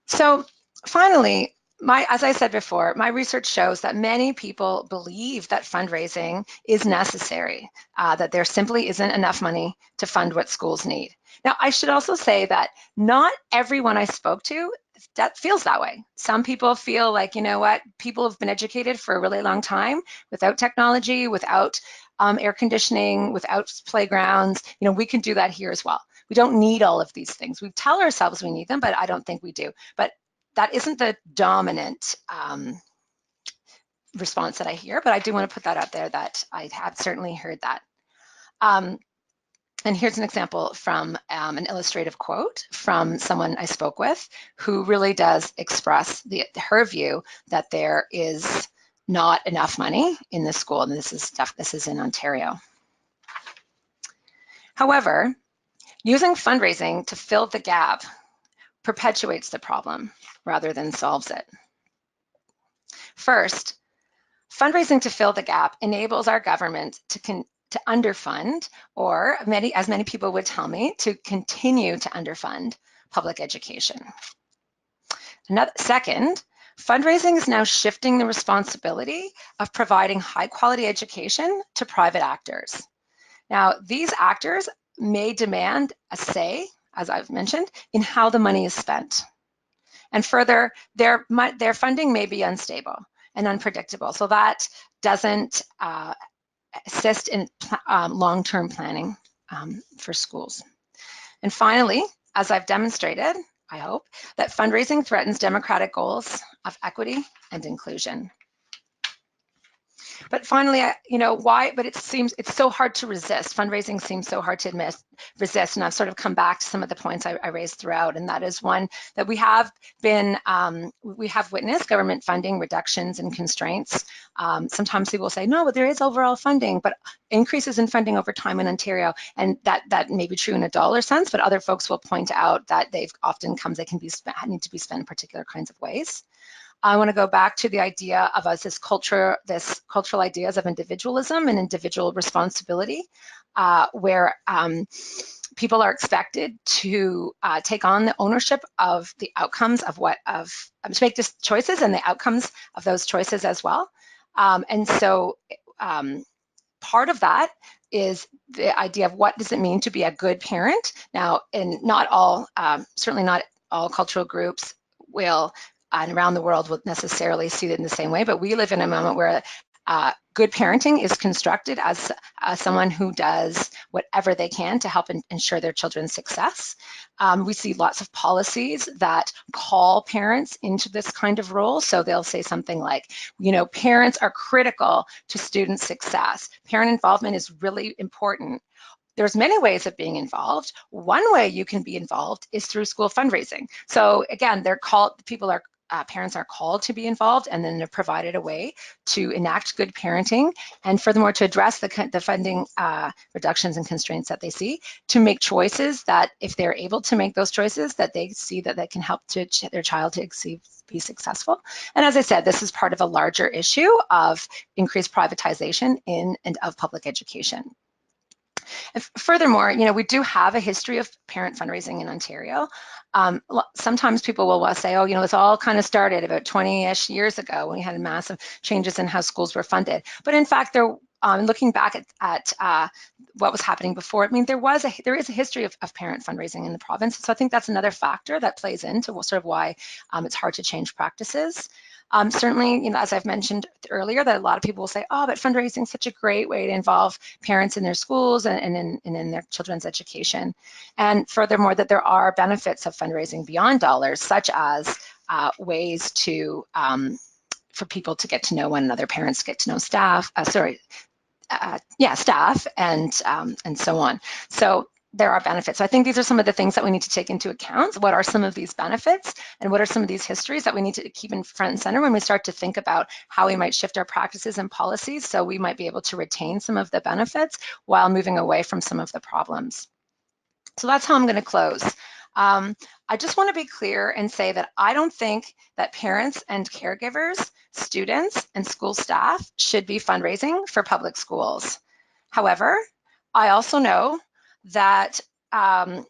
So finally, as I said before, my research shows that many people believe that fundraising is necessary, that there simply isn't enough money to fund what schools need. Now, I should also say that not everyone I spoke to that feels that way. Some people feel like, you know what, people have been educated for a really long time without technology, without air conditioning, without playgrounds. You know, we can do that here as well. We don't need all of these things. We tell ourselves we need them, but I don't think we do. But that isn't the dominant response that I hear, but I do want to put that out there that I have certainly heard that. And here's an example from an illustrative quote from someone I spoke with who really does express her view that there is not enough money in the school, and this is in Ontario. However, using fundraising to fill the gap perpetuates the problem rather than solves it. First, fundraising to fill the gap enables our government to underfund, or as many people would tell me, to continue to underfund public education. Second, fundraising is now shifting the responsibility of providing high quality education to private actors. Now, these actors may demand a say, as I've mentioned, in how the money is spent. And further, their funding may be unstable and unpredictable. So that doesn't assist in long-term planning for schools. And finally, as I've demonstrated, I hope, that fundraising threatens democratic goals of equity and inclusion. But finally, you know, why? But it's so hard to resist. Fundraising seems so hard to resist, and I've sort of come back to some of the points I raised throughout, and that is one that we have witnessed government funding reductions and constraints. Sometimes people will say, no, but there is overall funding, but increases in funding over time in Ontario, and that may be true in a dollar sense, but other folks will point out that they need to be spent in particular kinds of ways. I want to go back to the idea of this cultural ideas of individualism and individual responsibility, where people are expected to take on the ownership of the outcomes to make just choices and the outcomes of those choices as well. And so part of that is the idea of what does it mean to be a good parent. Now, certainly not all cultural groups will and around the world will necessarily see it in the same way, but we live in a moment where good parenting is constructed as someone who does whatever they can to help ensure their children's success. We see lots of policies that call parents into this kind of role. So they'll say something like, you know, parents are critical to student success. Parent involvement is really important. There's many ways of being involved. One way you can be involved is through school fundraising. So again, parents are called to be involved, and then they're provided a way to enact good parenting, and furthermore to address the funding reductions and constraints that they see, to make choices that, if they're able to make those choices, that they see that they can help their child to be successful. And as I said, this is part of a larger issue of increased privatization of public education. And furthermore, you know, we do have a history of parent fundraising in Ontario. Sometimes people will say, oh, you know, this all kind of started about 20-ish years ago when we had massive changes in how schools were funded. But in fact, looking back at what was happening before, I mean, there is a history of parent fundraising in the province. So I think that's another factor that plays into sort of why it's hard to change practices. Certainly, you know, as I've mentioned earlier, that a lot of people will say, oh, but fundraising is such a great way to involve parents in their schools and in their children's education. And furthermore, that there are benefits of fundraising beyond dollars, such as ways for people to get to know one another, parents get to know staff, staff, and so on. So there are benefits. So I think these are some of the things that we need to take into account. What are some of these benefits, and what are some of these histories that we need to keep in front and center when we start to think about how we might shift our practices and policies so we might be able to retain some of the benefits while moving away from some of the problems. So that's how I'm going to close. I just want to be clear and say that I don't think that parents and caregivers, students, and school staff should be fundraising for public schools. However, I also know that a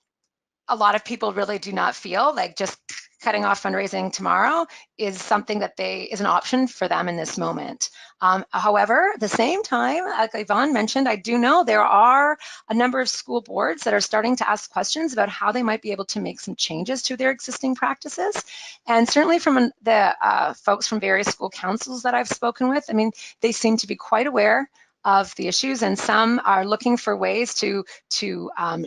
lot of people really do not feel like just cutting off fundraising tomorrow is something that is an option for them in this moment. However, at the same time, like Yvonne mentioned, I do know there are a number of school boards that are starting to ask questions about how they might be able to make some changes to their existing practices. And certainly from the folks from various school councils that I've spoken with, I mean, they seem to be quite aware of the issues, and some are looking for ways to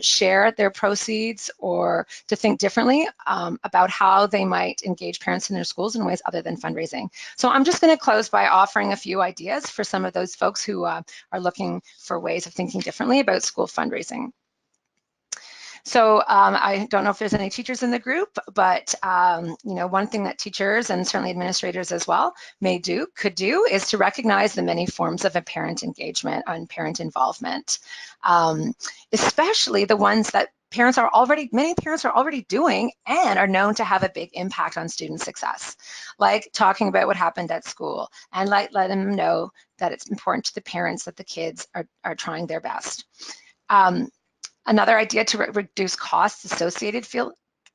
share their proceeds or to think differently about how they might engage parents in their schools in ways other than fundraising. So I'm just going to close by offering a few ideas for some of those folks who are looking for ways of thinking differently about school fundraising. So I don't know if there's any teachers in the group, but you know, one thing that teachers and certainly administrators as well could do is to recognize the many forms of parent engagement and parent involvement, especially the ones that many parents are already doing and are known to have a big impact on student success, like talking about what happened at school and let them know that it's important to the parents that the kids are trying their best. Another idea to reduce costs associated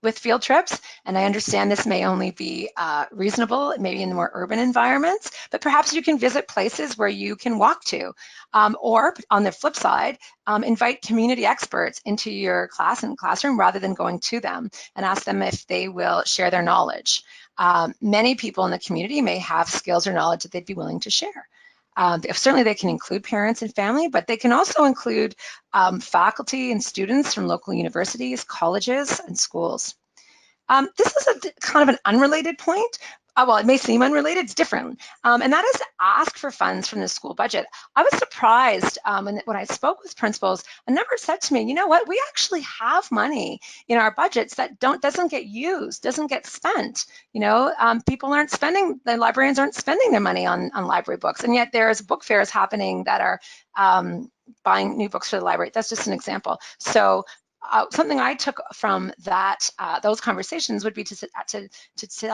with field trips, and I understand this may only be reasonable, maybe in more urban environments, but perhaps you can visit places where you can walk to, or on the flip side, invite community experts into your classroom rather than going to them, and ask them if they will share their knowledge. Many people in the community may have skills or knowledge that they'd be willing to share. Certainly they can include parents and family, but they can also include faculty and students from local universities, colleges, and schools. This is kind of an unrelated point. Well, it may seem unrelated, it's different. And that is to ask for funds from the school budget. I was surprised when I spoke with principals, a number said to me, you know what, we actually have money in our budgets that doesn't get used, doesn't get spent. You know, the librarians aren't spending their money on library books. And yet there's book fairs happening that are buying new books for the library. That's just an example. So something I took from those conversations would be to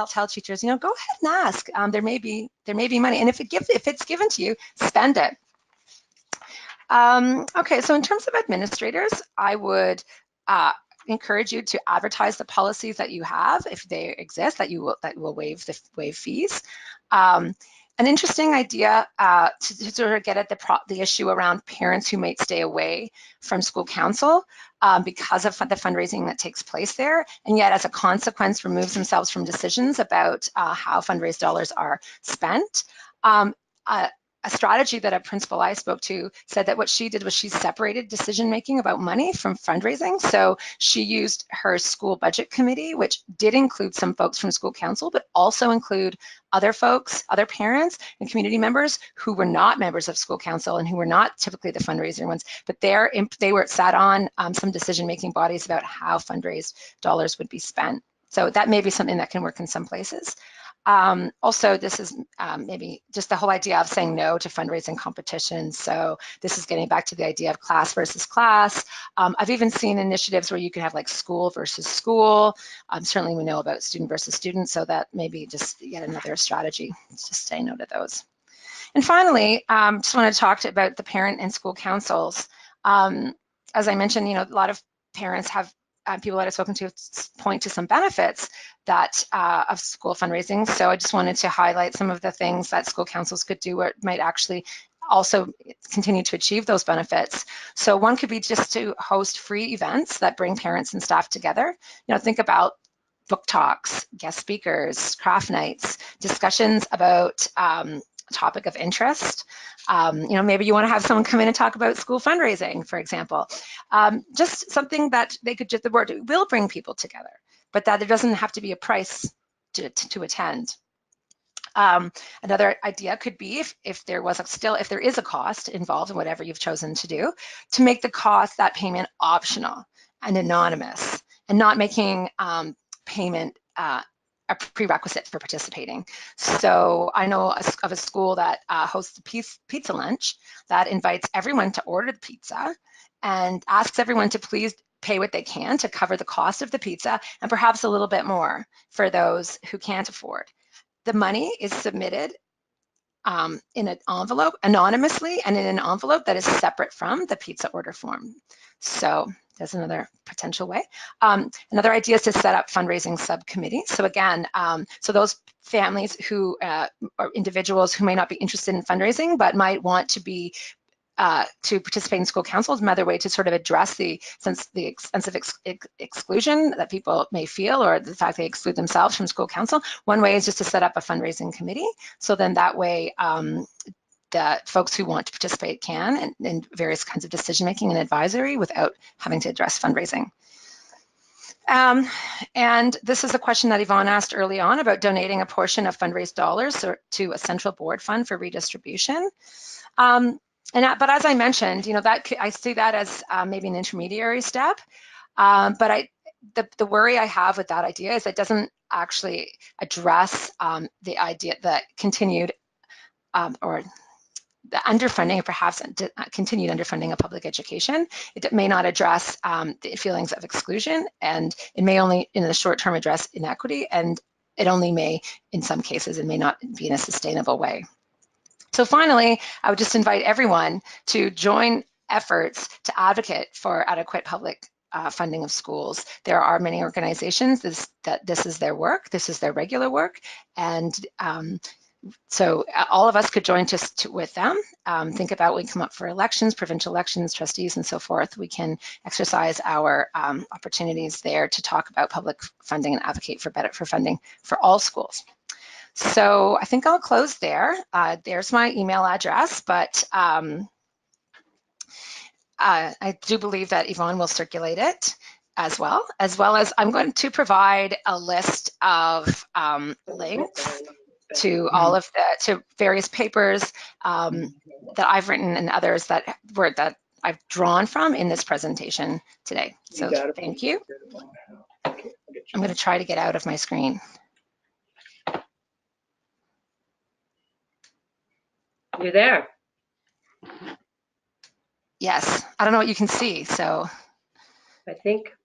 tell teachers, you know, go ahead and ask. There may be money, and if it's given to you, spend it. Okay, so in terms of administrators, I would encourage you to advertise the policies that you have, if they exist, that will waive fees. An interesting idea to sort of get at the issue around parents who might stay away from school council because of the fundraising that takes place there, and yet as a consequence removes themselves from decisions about how fundraised dollars are spent. A strategy that a principal I spoke to said that what she did was she separated decision-making about money from fundraising. So she used her school budget committee, which did include some folks from school council, but also include other folks, other parents and community members who were not members of school council and who were not typically the fundraiser ones, but they sat on some decision-making bodies about how fundraised dollars would be spent. So that may be something that can work in some places. Also, this is maybe just the whole idea of saying no to fundraising competitions. So this is getting back to the idea of class versus class. I've even seen initiatives where you could have like school versus school. Certainly we know about student versus student, so that may be just yet another strategy. Just say no to those. And finally, just want to talk about the parent and school councils. As I mentioned, you know, a lot of parents have people that I've spoken to point to some benefits of school fundraising. So I just wanted to highlight some of the things that school councils could do or might actually also continue to achieve those benefits. So one could be just to host free events that bring parents and staff together. You know, think about book talks, guest speakers, craft nights, discussions about topic of interest. You know, maybe you want to have someone come in and talk about school fundraising, for example. Just something that they could, the word will bring people together, but that there doesn't have to be a price to attend. Another idea could be if there is a cost involved in whatever you've chosen to do, to make that payment optional. and anonymous, and not making payment a prerequisite for participating. So I know of a school that hosts a pizza lunch that invites everyone to order the pizza and asks everyone to please pay what they can to cover the cost of the pizza and perhaps a little bit more for those who can't afford. The money is submitted in an envelope anonymously and in an envelope that is separate from the pizza order form. So that's another potential way. Another idea is to set up fundraising subcommittees. So again, so those families who or individuals who may not be interested in fundraising but might want to be to participate in school council is another way to sort of address the sense of exclusion that people may feel, or the fact they exclude themselves from school council. One way is just to set up a fundraising committee. So then that way the folks who want to participate can, in various kinds of decision making and advisory without having to address fundraising. And this is a question that Yvonne asked early on about donating a portion of fundraised dollars to a central board fund for redistribution. But as I mentioned, that I see that as maybe an intermediary step. But the worry I have with that idea is it doesn't actually address the idea that continued or the underfunding, perhaps continued underfunding of public education. It may not address the feelings of exclusion, and it may only, in the short term, address inequity, and it only may, in some cases, it may not be in a sustainable way. So finally, I would just invite everyone to join efforts to advocate for adequate public funding of schools. There are many organizations that this is their work, this is their regular work, and so all of us could join with them. Think about when we come up for elections, provincial elections, trustees, and so forth. We can exercise our opportunities there to talk about public funding and advocate for better funding for all schools. So I think I'll close there. There's my email address, but I do believe that Yvonne will circulate it as well as I'm going to provide a list of links to all of to various papers that I've written and others that I've drawn from in this presentation today. So thank you. I'm going to try to get out of my screen. You're there. Yes, I don't know what you can see, so. I think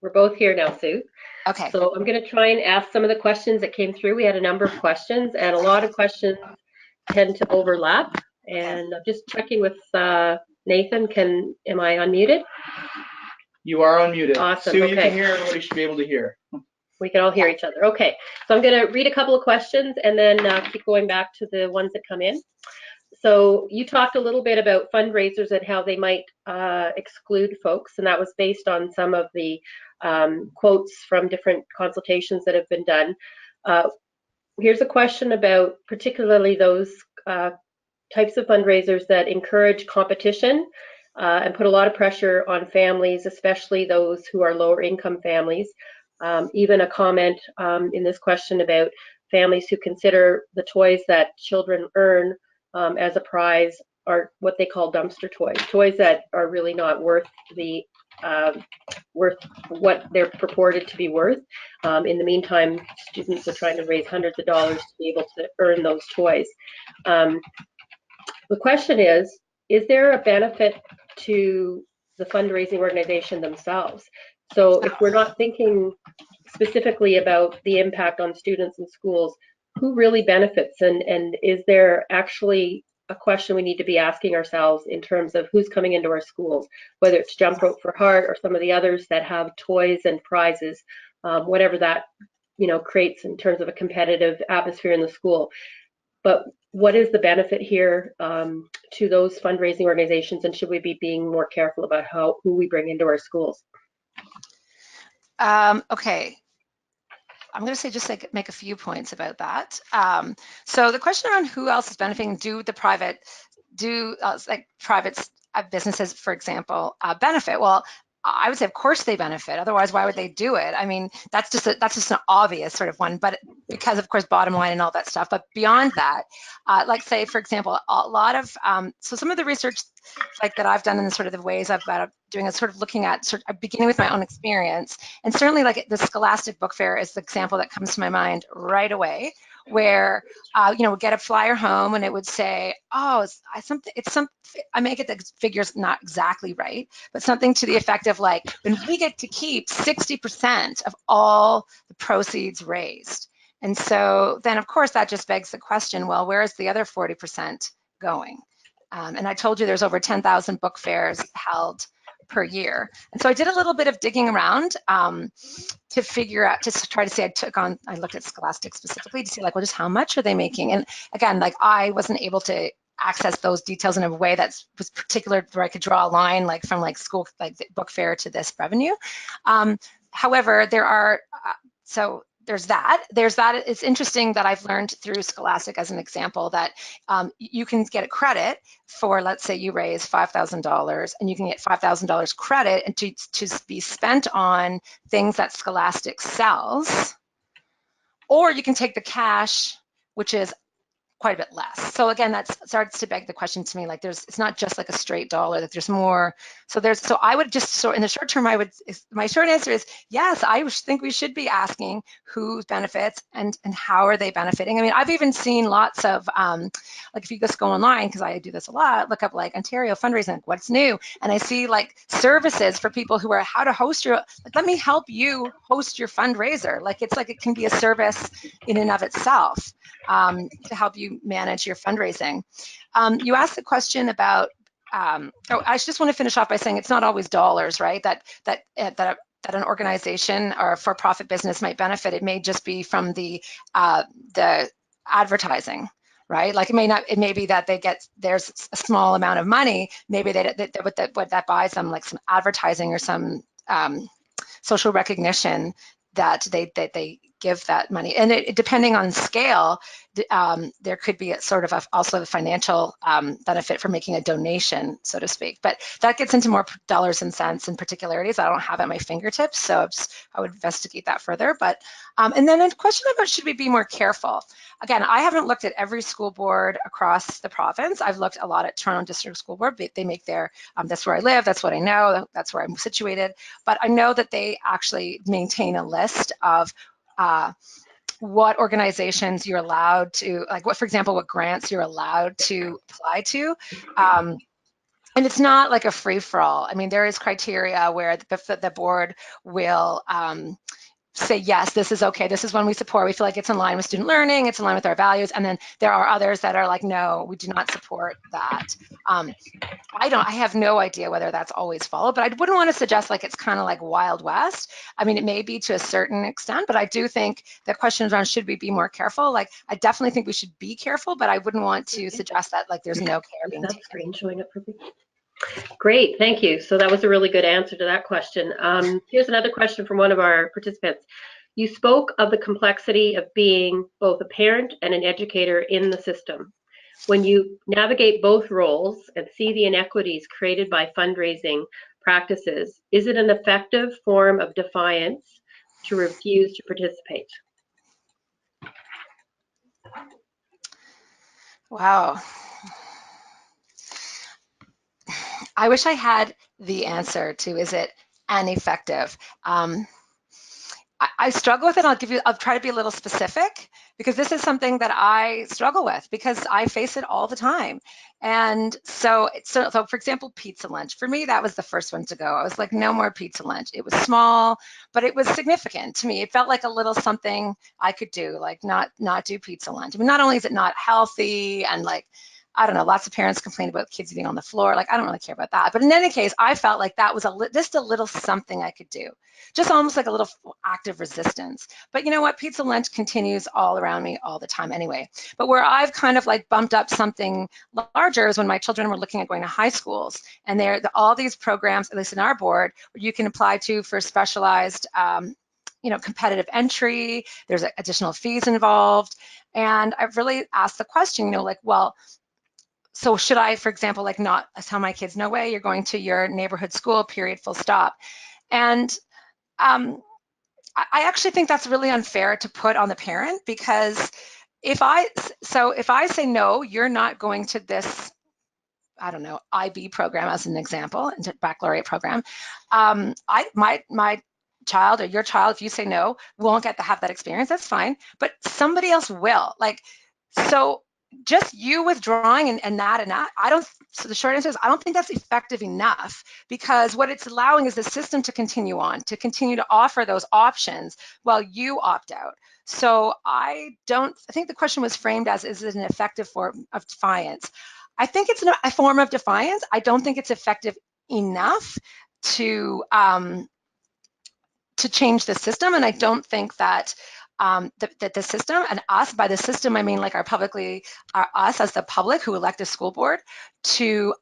we're both here now, Sue. Okay. So I'm going to try and ask some of the questions that came through. We had a number of questions, and a lot of questions tend to overlap. And I'm just checking with Nathan. Am I unmuted? You are unmuted. Awesome. Sue, okay. You can hear. Everybody should be able to hear. We can all hear each other. Okay. So I'm going to read a couple of questions and then keep going back to the ones that come in. So you talked a little bit about fundraisers and how they might exclude folks, and that was based on some of the quotes from different consultations that have been done. Here's a question about particularly those types of fundraisers that encourage competition and put a lot of pressure on families, especially those who are lower income families. Even a comment in this question about families who consider the toys that children earn as a prize are what they call dumpster toys that are really not worth the worth what they're purported to be worth. In the meantime, students are trying to raise hundreds of dollars to be able to earn those toys. The question is there a benefit to the fundraising organization themselves? So if we're not thinking specifically about the impact on students and schools, who really benefits, and is there actually a question we need to be asking ourselves in terms of who's coming into our schools, whether it's Jump Rope for Heart or some of the others that have toys and prizes, whatever that creates in terms of a competitive atmosphere in the school. But what is the benefit here to those fundraising organizations, and should we be being more careful about who we bring into our schools? Okay. I'm going to say just make a few points about that. So the question around who else is benefiting, private businesses, for example, benefit? Well, I would say, of course they benefit. Otherwise, why would they do it? I mean, that's just an obvious sort of one, but because of course, bottom line and all that stuff. But beyond that, like say, for example, a lot of, so some of the research like that I've done in the sort of the ways I've doing is sort of looking at, beginning with my own experience. And certainly like the Scholastic Book Fair is the example that comes to my mind right away, where we'll get a flyer home and it would say, oh, I may get the figures not exactly right, but something to the effect of like, when we get to keep 60% of all the proceeds raised. And so then of course that just begs the question, well, where is the other 40% going? And I told you there's over 10,000 book fairs held per year. And so I did a little bit of digging around to figure out, to try to see, I looked at Scholastic specifically to see like, well, just how much are they making? And again, like I wasn't able to access those details in a way that was particular where I could draw a line like from like school, like the book fair to this revenue. However, there are, so there's that. It's interesting that I've learned through Scholastic as an example that you can get a credit for, let's say you raise $5,000 and you can get $5,000 credit and to be spent on things that Scholastic sells, or you can take the cash, which is quite a bit less. So again, that starts to beg the question to me, like it's not just like a straight dollar, that there's more. So I would just, in the short term, my short answer is yes, I think we should be asking who benefits and how are they benefiting. I mean, I've even seen lots of, like if you just go online, because I do this a lot, look up like Ontario fundraising, like what's new. And I see like services for people who are how to host like, let me help you host your fundraiser. Like it's like, it can be a service in and of itself. To help you manage your fundraising. You asked the question about, I just want to finish off by saying it's not always dollars, right? That an organization or a for-profit business might benefit. It may just be from the advertising, right? Like it may be that there's a small amount of money, maybe what that buys them, like some advertising or some social recognition that they give that money. And depending on scale, there could be also the financial benefit for making a donation, so to speak. But that gets into more dollars and cents and particularities I don't have at my fingertips, so I would investigate that further. But and then a question about should we be more careful? Again, I haven't looked at every school board across the province. I've looked a lot at Toronto District School Board. They make their, that's where I live, that's what I know, that's where I'm situated. But I know that they actually maintain a list of what organizations you're allowed to, like what, for example, what grants you're allowed to apply to. And it's not like a free-for-all. I mean, there is criteria where the board will say, yes, this is okay, this is one we support, we feel like it's in line with student learning, it's in line with our values, and then there are others that are like, no, we do not support that. I have no idea whether that's always followed, but I wouldn't want to suggest like it's kind of like Wild West. I mean, it may be to a certain extent, but I do think the questions around should we be more careful? Like, I definitely think we should be careful, but I wouldn't want to suggest that like there's no care being taken. Screen showing up for me. Great, thank you. So that was a really good answer to that question. Here's another question from one of our participants. You spoke of the complexity of being both a parent and an educator in the system. When you navigate both roles and see the inequities created by fundraising practices, is it an effective form of defiance to refuse to participate? Wow. I wish I had the answer to, is it ineffective? I struggle with it. I'll try to be a little specific because this is something that I struggle with because I face it all the time. And so for example, pizza lunch, for me, that was the first one to go. I was like, no more pizza lunch. It was small, but it was significant to me. It felt like a little something I could do, like not do pizza lunch. I mean, not only is it not healthy and like, I don't know, lots of parents complain about kids eating on the floor. Like, I don't really care about that. But in any case, I felt like that was just a little something I could do, just almost like a little act of resistance. But you know what? Pizza lunch continues all around me all the time anyway. But where I've kind of like bumped up something larger is when my children were looking at going to high schools. And there are all these programs, at least in our board, where you can apply to for specialized competitive entry. There's additional fees involved. And I've really asked the question, like, well, so should I, for example, like not tell my kids, no way, you're going to your neighborhood school, period, full stop. And I actually think that's really unfair to put on the parent, because if I say, no, you're not going to this, I don't know, IB program as an example, baccalaureate program, my child or your child, if you say no, won't get to have that experience, that's fine, but somebody else will. Like, so just you withdrawing and that, so the short answer is I don't think that's effective enough, because what it's allowing is the system to continue to offer those options while you opt out. So I think the question was framed as, is it an effective form of defiance? I think it's a form of defiance. I don't think it's effective enough to change the system, and I don't think that that the system, and us, by the system I mean like us as the public who elect a school board, to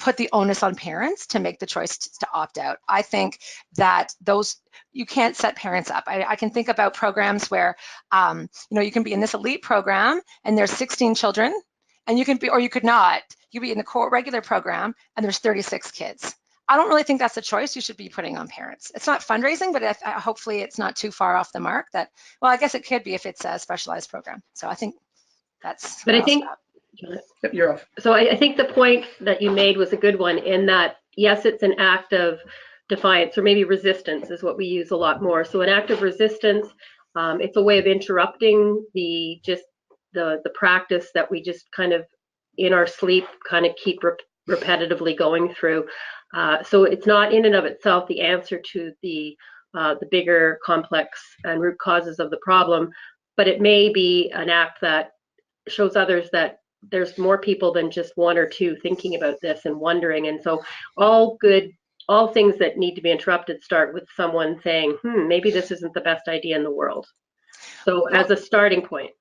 put the onus on parents to make the choice to opt out. I think that you can't set parents up. I can think about programs where you can be in this elite program and there's 16 children, and you can be, or you could not. You be in the core regular program and there's 36 kids. I don't really think that's a choice you should be putting on parents. It's not fundraising, but hopefully it's not too far off the mark. Well, I guess it could be if it's a specialized program. So I think that's. But I think, you're off. So I think the point that you made was a good one, in that, yes, it's an act of defiance, or maybe resistance is what we use a lot more. So an act of resistance, it's a way of interrupting the practice that we just kind of in our sleep kind of keep repetitively going through. So it's not in and of itself the answer to the bigger, complex and root causes of the problem, but it may be an act that shows others that there's more people than just one or two thinking about this and wondering. And so all things that need to be interrupted start with someone saying, maybe this isn't the best idea in the world. So as a starting point.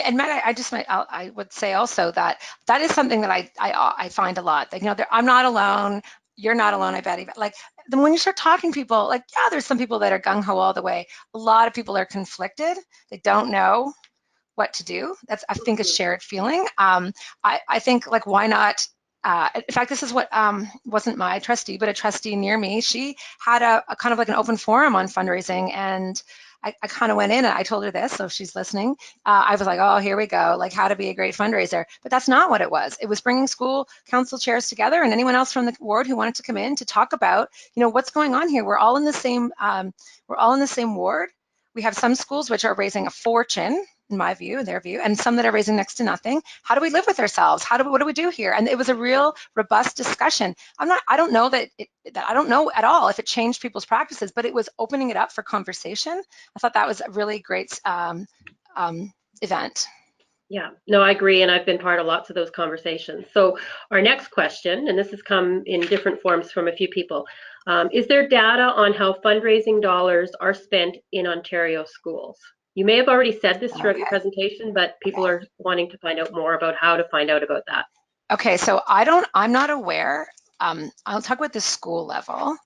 And Matt, I would say also that is something that I find a lot. That, I'm not alone. You're not alone. I bet. Like, then when you start talking to people, like, yeah, there's some people that are gung ho all the way. A lot of people are conflicted. They don't know what to do. That's, I think, a shared feeling. I think, like, why not? In fact, this is what wasn't my trustee, but a trustee near me. She had a kind of like an open forum on fundraising, and I kind of went in and I told her this, so if she's listening, I was like, oh, here we go, like how to be a great fundraiser. But that's not what it was. It was bringing school council chairs together and anyone else from the ward who wanted to come in to talk about, what's going on here. We're all in the same ward. We have some schools which are raising a fortune, in my view, in their view, and some that are raising next to nothing. How do we live with ourselves? What do we do here? And it was a real robust discussion. I don't know I don't know at all if it changed people's practices, but it was opening it up for conversation. I thought that was a really great event. Yeah, no, I agree. And I've been part of lots of those conversations. So our next question, and this has come in different forms from a few people, is there data on how fundraising dollars are spent in Ontario schools? You may have already said this throughout your presentation, but people are wanting to find out more about how to find out about that. Okay, so I'm not aware. I'll talk about the school level.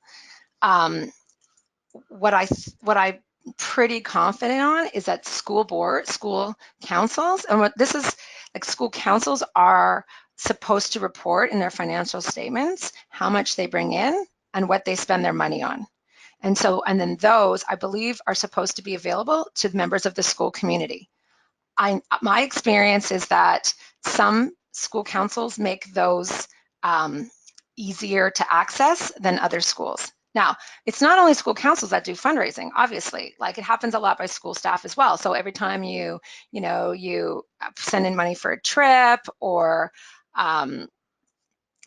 What I'm pretty confident on is that school councils, and what this is, like, school councils are supposed to report in their financial statements how much they bring in and what they spend their money on. And then those, I believe, are supposed to be available to members of the school community. My experience is that some school councils make those easier to access than other schools. Now, it's not only school councils that do fundraising, obviously. Like, it happens a lot by school staff as well. So every time you send in money for a trip, or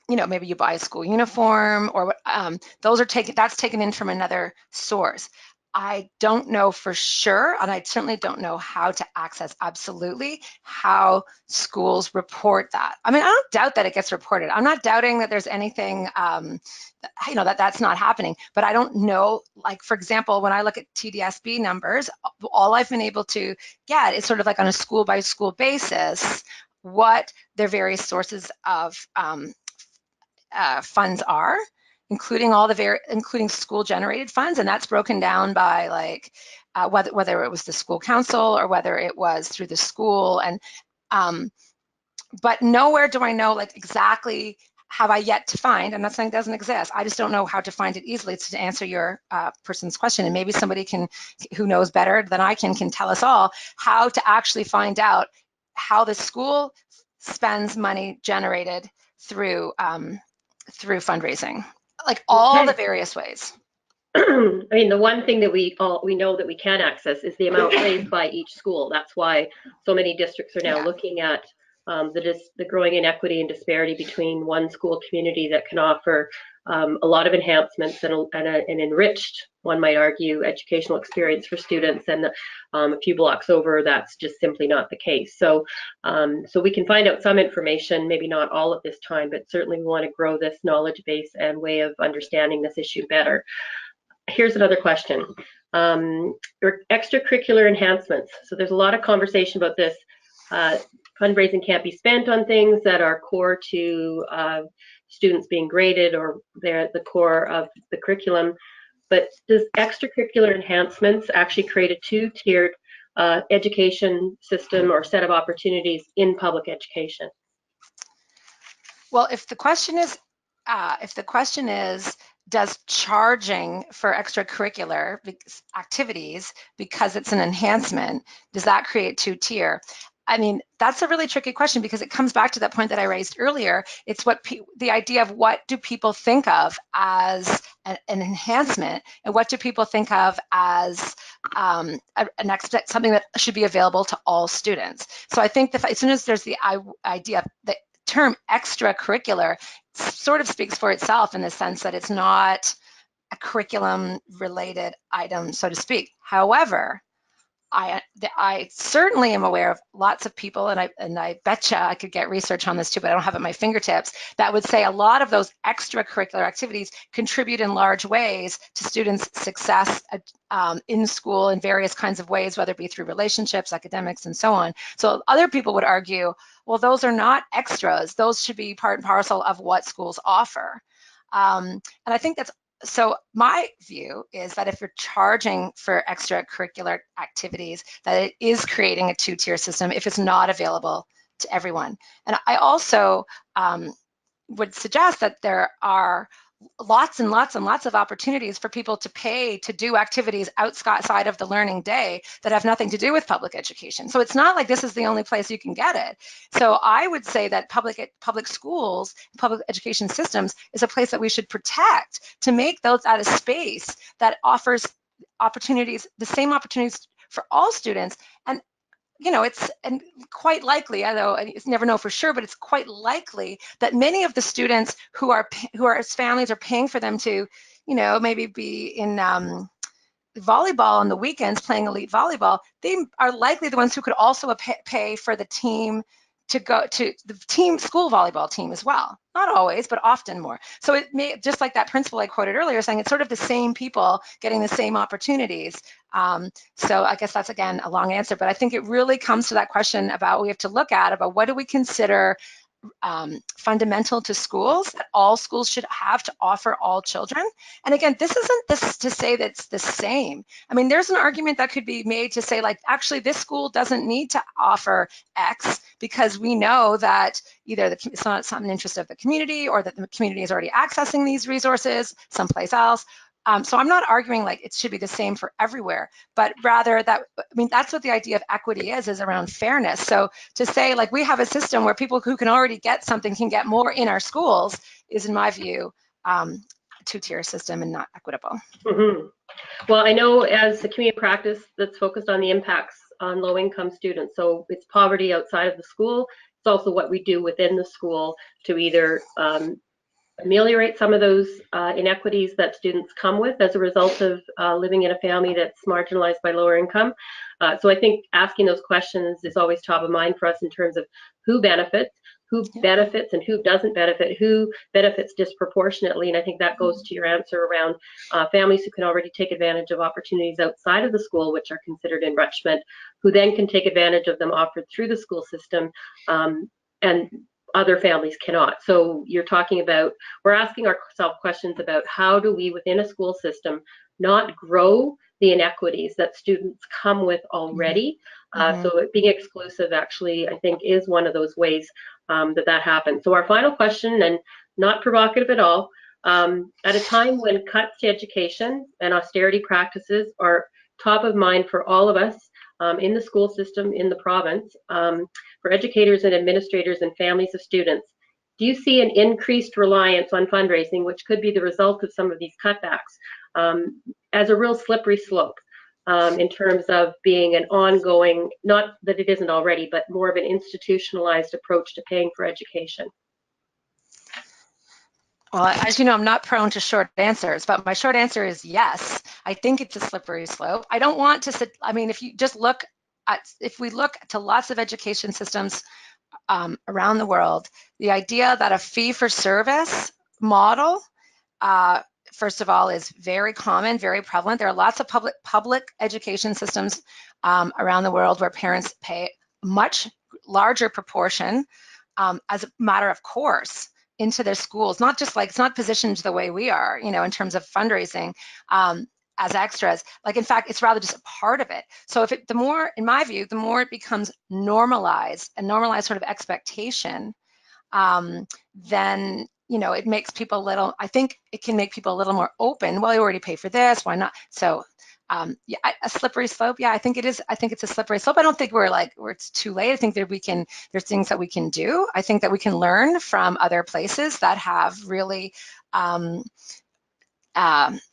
maybe you buy a school uniform, or that's taken in from another source. I don't know for sure, and I certainly don't know how to access absolutely how schools report that. I mean, I don't doubt that it gets reported. I'm not doubting that there's anything, that's not happening, but I don't know. Like, for example, when I look at TDSB numbers, all I've been able to get is sort of like on a school by school basis what their various sources of funds are, including including school generated funds, and that's broken down by, like, whether it was the school council or whether it was through the school. And but nowhere do I know like exactly have I yet to find. I'm not saying it doesn't exist. I just don't know how to find it easily to answer your person's question. And maybe somebody who knows better than I can tell us all how to actually find out how the school spends money generated through fundraising, like all the various ways. I mean, the one thing that we know that we can access is the amount raised by each school. That's why so many districts are now looking at the growing inequity and disparity between one school community that can offer a lot of enhancements and an enriched, one might argue, educational experience for students, and a few blocks over, that's just simply not the case. So, so we can find out some information, maybe not all at this time, but certainly we want to grow this knowledge base and way of understanding this issue better. Here's another question. Extracurricular enhancements. So there's a lot of conversation about this. Fundraising can't be spent on things that are core to students being graded, or they're at the core of the curriculum. But does extracurricular enhancements actually create a two-tiered education system or set of opportunities in public education? Well, if the question is, does charging for extracurricular activities, because it's an enhancement, does that create two-tier? I mean, that's a really tricky question, because it comes back to that point that I raised earlier. It's the idea of what do people think of as an enhancement, and what do people think of as something that should be available to all students. So I think that as soon as there's the idea, the term extracurricular sort of speaks for itself in the sense that it's not a curriculum related item, so to speak. However, I certainly am aware of lots of people, and I betcha I could get research on this too, but I don't have it at my fingertips, that would say a lot of those extracurricular activities contribute in large ways to students' success in school in various kinds of ways, whether it be through relationships, academics, and so on. So other people would argue, well, those are not extras. Those should be part and parcel of what schools offer. And I think that's so my view is that if you're charging for extracurricular activities, that it is creating a two-tier system if it's not available to everyone. And I also would suggest that there are lots and lots and lots of opportunities for people to pay to do activities outside of the learning day that have nothing to do with public education. So it's not like this is the only place you can get it. So I would say that public schools, public education systems is a place that we should protect, to make those at a space that offers opportunities, the same opportunities for all students. And you know, it's quite likely, although it's never know for sure, but it's quite likely that many of the students whose families are paying for them to, you know, maybe be in volleyball on the weekends, playing elite volleyball, they are likely the ones who could also pay for the team to go to the school volleyball team as well. Not always, but often more. So it may, just like that principle I quoted earlier, saying it's sort of the same people getting the same opportunities. So I guess that's, again, a long answer, but I think it really comes to that question about, we have to look at about what do we consider fundamental to schools, that all schools should have to offer all children. And again, this isn't to say that it's the same. I mean, there's an argument that could be made to say, like, actually this school doesn't need to offer X because we know that either it's not an interest of the community, or that the community is already accessing these resources someplace else. So I'm not arguing like it should be the same for everywhere, but rather that, I mean, that's what the idea of equity is around fairness. So to say like we have a system where people who can already get something can get more in our schools is, in my view, a two-tier system and not equitable. Mm-hmm. Well, I know as a community practice that's focused on the impacts on low-income students, so it's poverty outside of the school. It's also what we do within the school to either ameliorate some of those inequities that students come with as a result of living in a family that's marginalized by lower income. So I think asking those questions is always top of mind for us in terms of who benefits and who doesn't benefit, who benefits disproportionately. And I think that goes to your answer around families who can already take advantage of opportunities outside of the school, which are considered enrichment, who then can take advantage of them offered through the school system, and other families cannot. So you're talking about, we're asking ourselves questions about how do we within a school system not grow the inequities that students come with already. So being exclusive actually, I think, is one of those ways that happens. So our final question, and not provocative at all, at a time when cuts to education and austerity practices are top of mind for all of us in the school system in the province, for educators and administrators and families of students, do you see an increased reliance on fundraising, which could be the result of some of these cutbacks, as a real slippery slope in terms of being an ongoing, not that it isn't already, but more of an institutionalized approach to paying for education? Well, as you know, I'm not prone to short answers, but my short answer is yes. I think it's a slippery slope. I don't want to sit, I mean, if you just look at, if we look to lots of education systems around the world, the idea that a fee-for-service model, first of all, is very common, very prevalent. There are lots of public education systems around the world where parents pay a much larger proportion as a matter of course into their schools, not just like, it's not positioned the way we are, you know, in terms of fundraising as extras. Like, in fact, it's rather just a part of it. So if it, the more, in my view, the more it becomes normalized, a normalized sort of expectation, then, you know, it makes people a little, I think it can make people a little more open. Well, you already pay for this, why not? So yeah, a slippery slope. Yeah, I think it is. I think it's a slippery slope. I don't think we're like, where it's too late. I think that there's things that we can do. I think that we can learn from other places that have really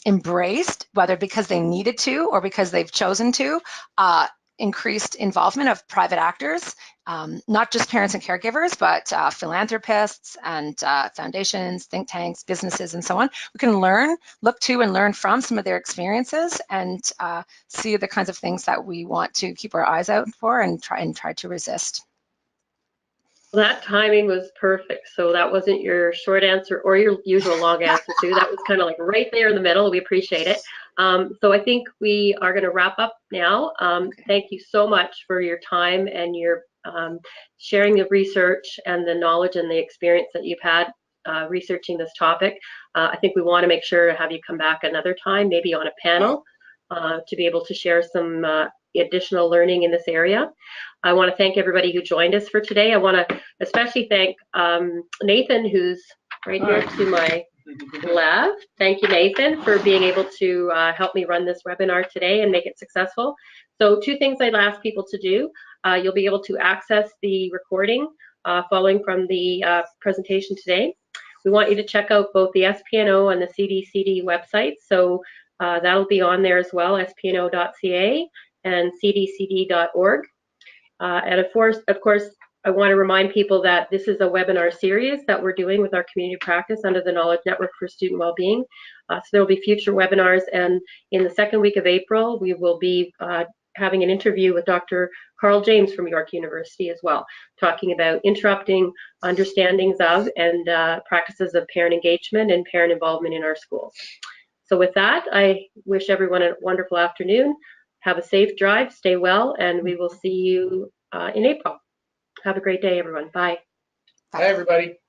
embraced, whether because they needed to or because they've chosen to, increased involvement of private actors, not just parents and caregivers, but philanthropists and foundations, think tanks, businesses, and so on. We can learn, look to and learn from some of their experiences and see the kinds of things that we want to keep our eyes out for and try to resist. Well, that timing was perfect. So that wasn't your short answer or your usual long answer, Sue. That was kind of like right there in the middle. We appreciate it. So I think we are going to wrap up now. Thank you so much for your time and your sharing the research and the knowledge and the experience that you've had researching this topic. I think we want to make sure to have you come back another time, maybe on a panel, to be able to share some additional learning in this area. I want to thank everybody who joined us for today. I want to especially thank Nathan, who's right here to my left. Thank you, Nathan, for being able to help me run this webinar today and make it successful. So 2 things I'd ask people to do. You'll be able to access the recording following from the presentation today. We want you to check out both the SPNO and the CDCD websites. So that'll be on there as well, spno.ca and cdcd.org. And of course, I want to remind people that this is a webinar series that we're doing with our community practice under the Knowledge Network for Student Wellbeing. So there will be future webinars, and in the second week of April, we will be having an interview with Dr. Carl James from York University as well, talking about interrupting understandings of and practices of parent engagement and parent involvement in our schools. So with that, I wish everyone a wonderful afternoon. Have a safe drive, stay well, and we will see you in April. Have a great day, everyone. Bye. Bye, everybody.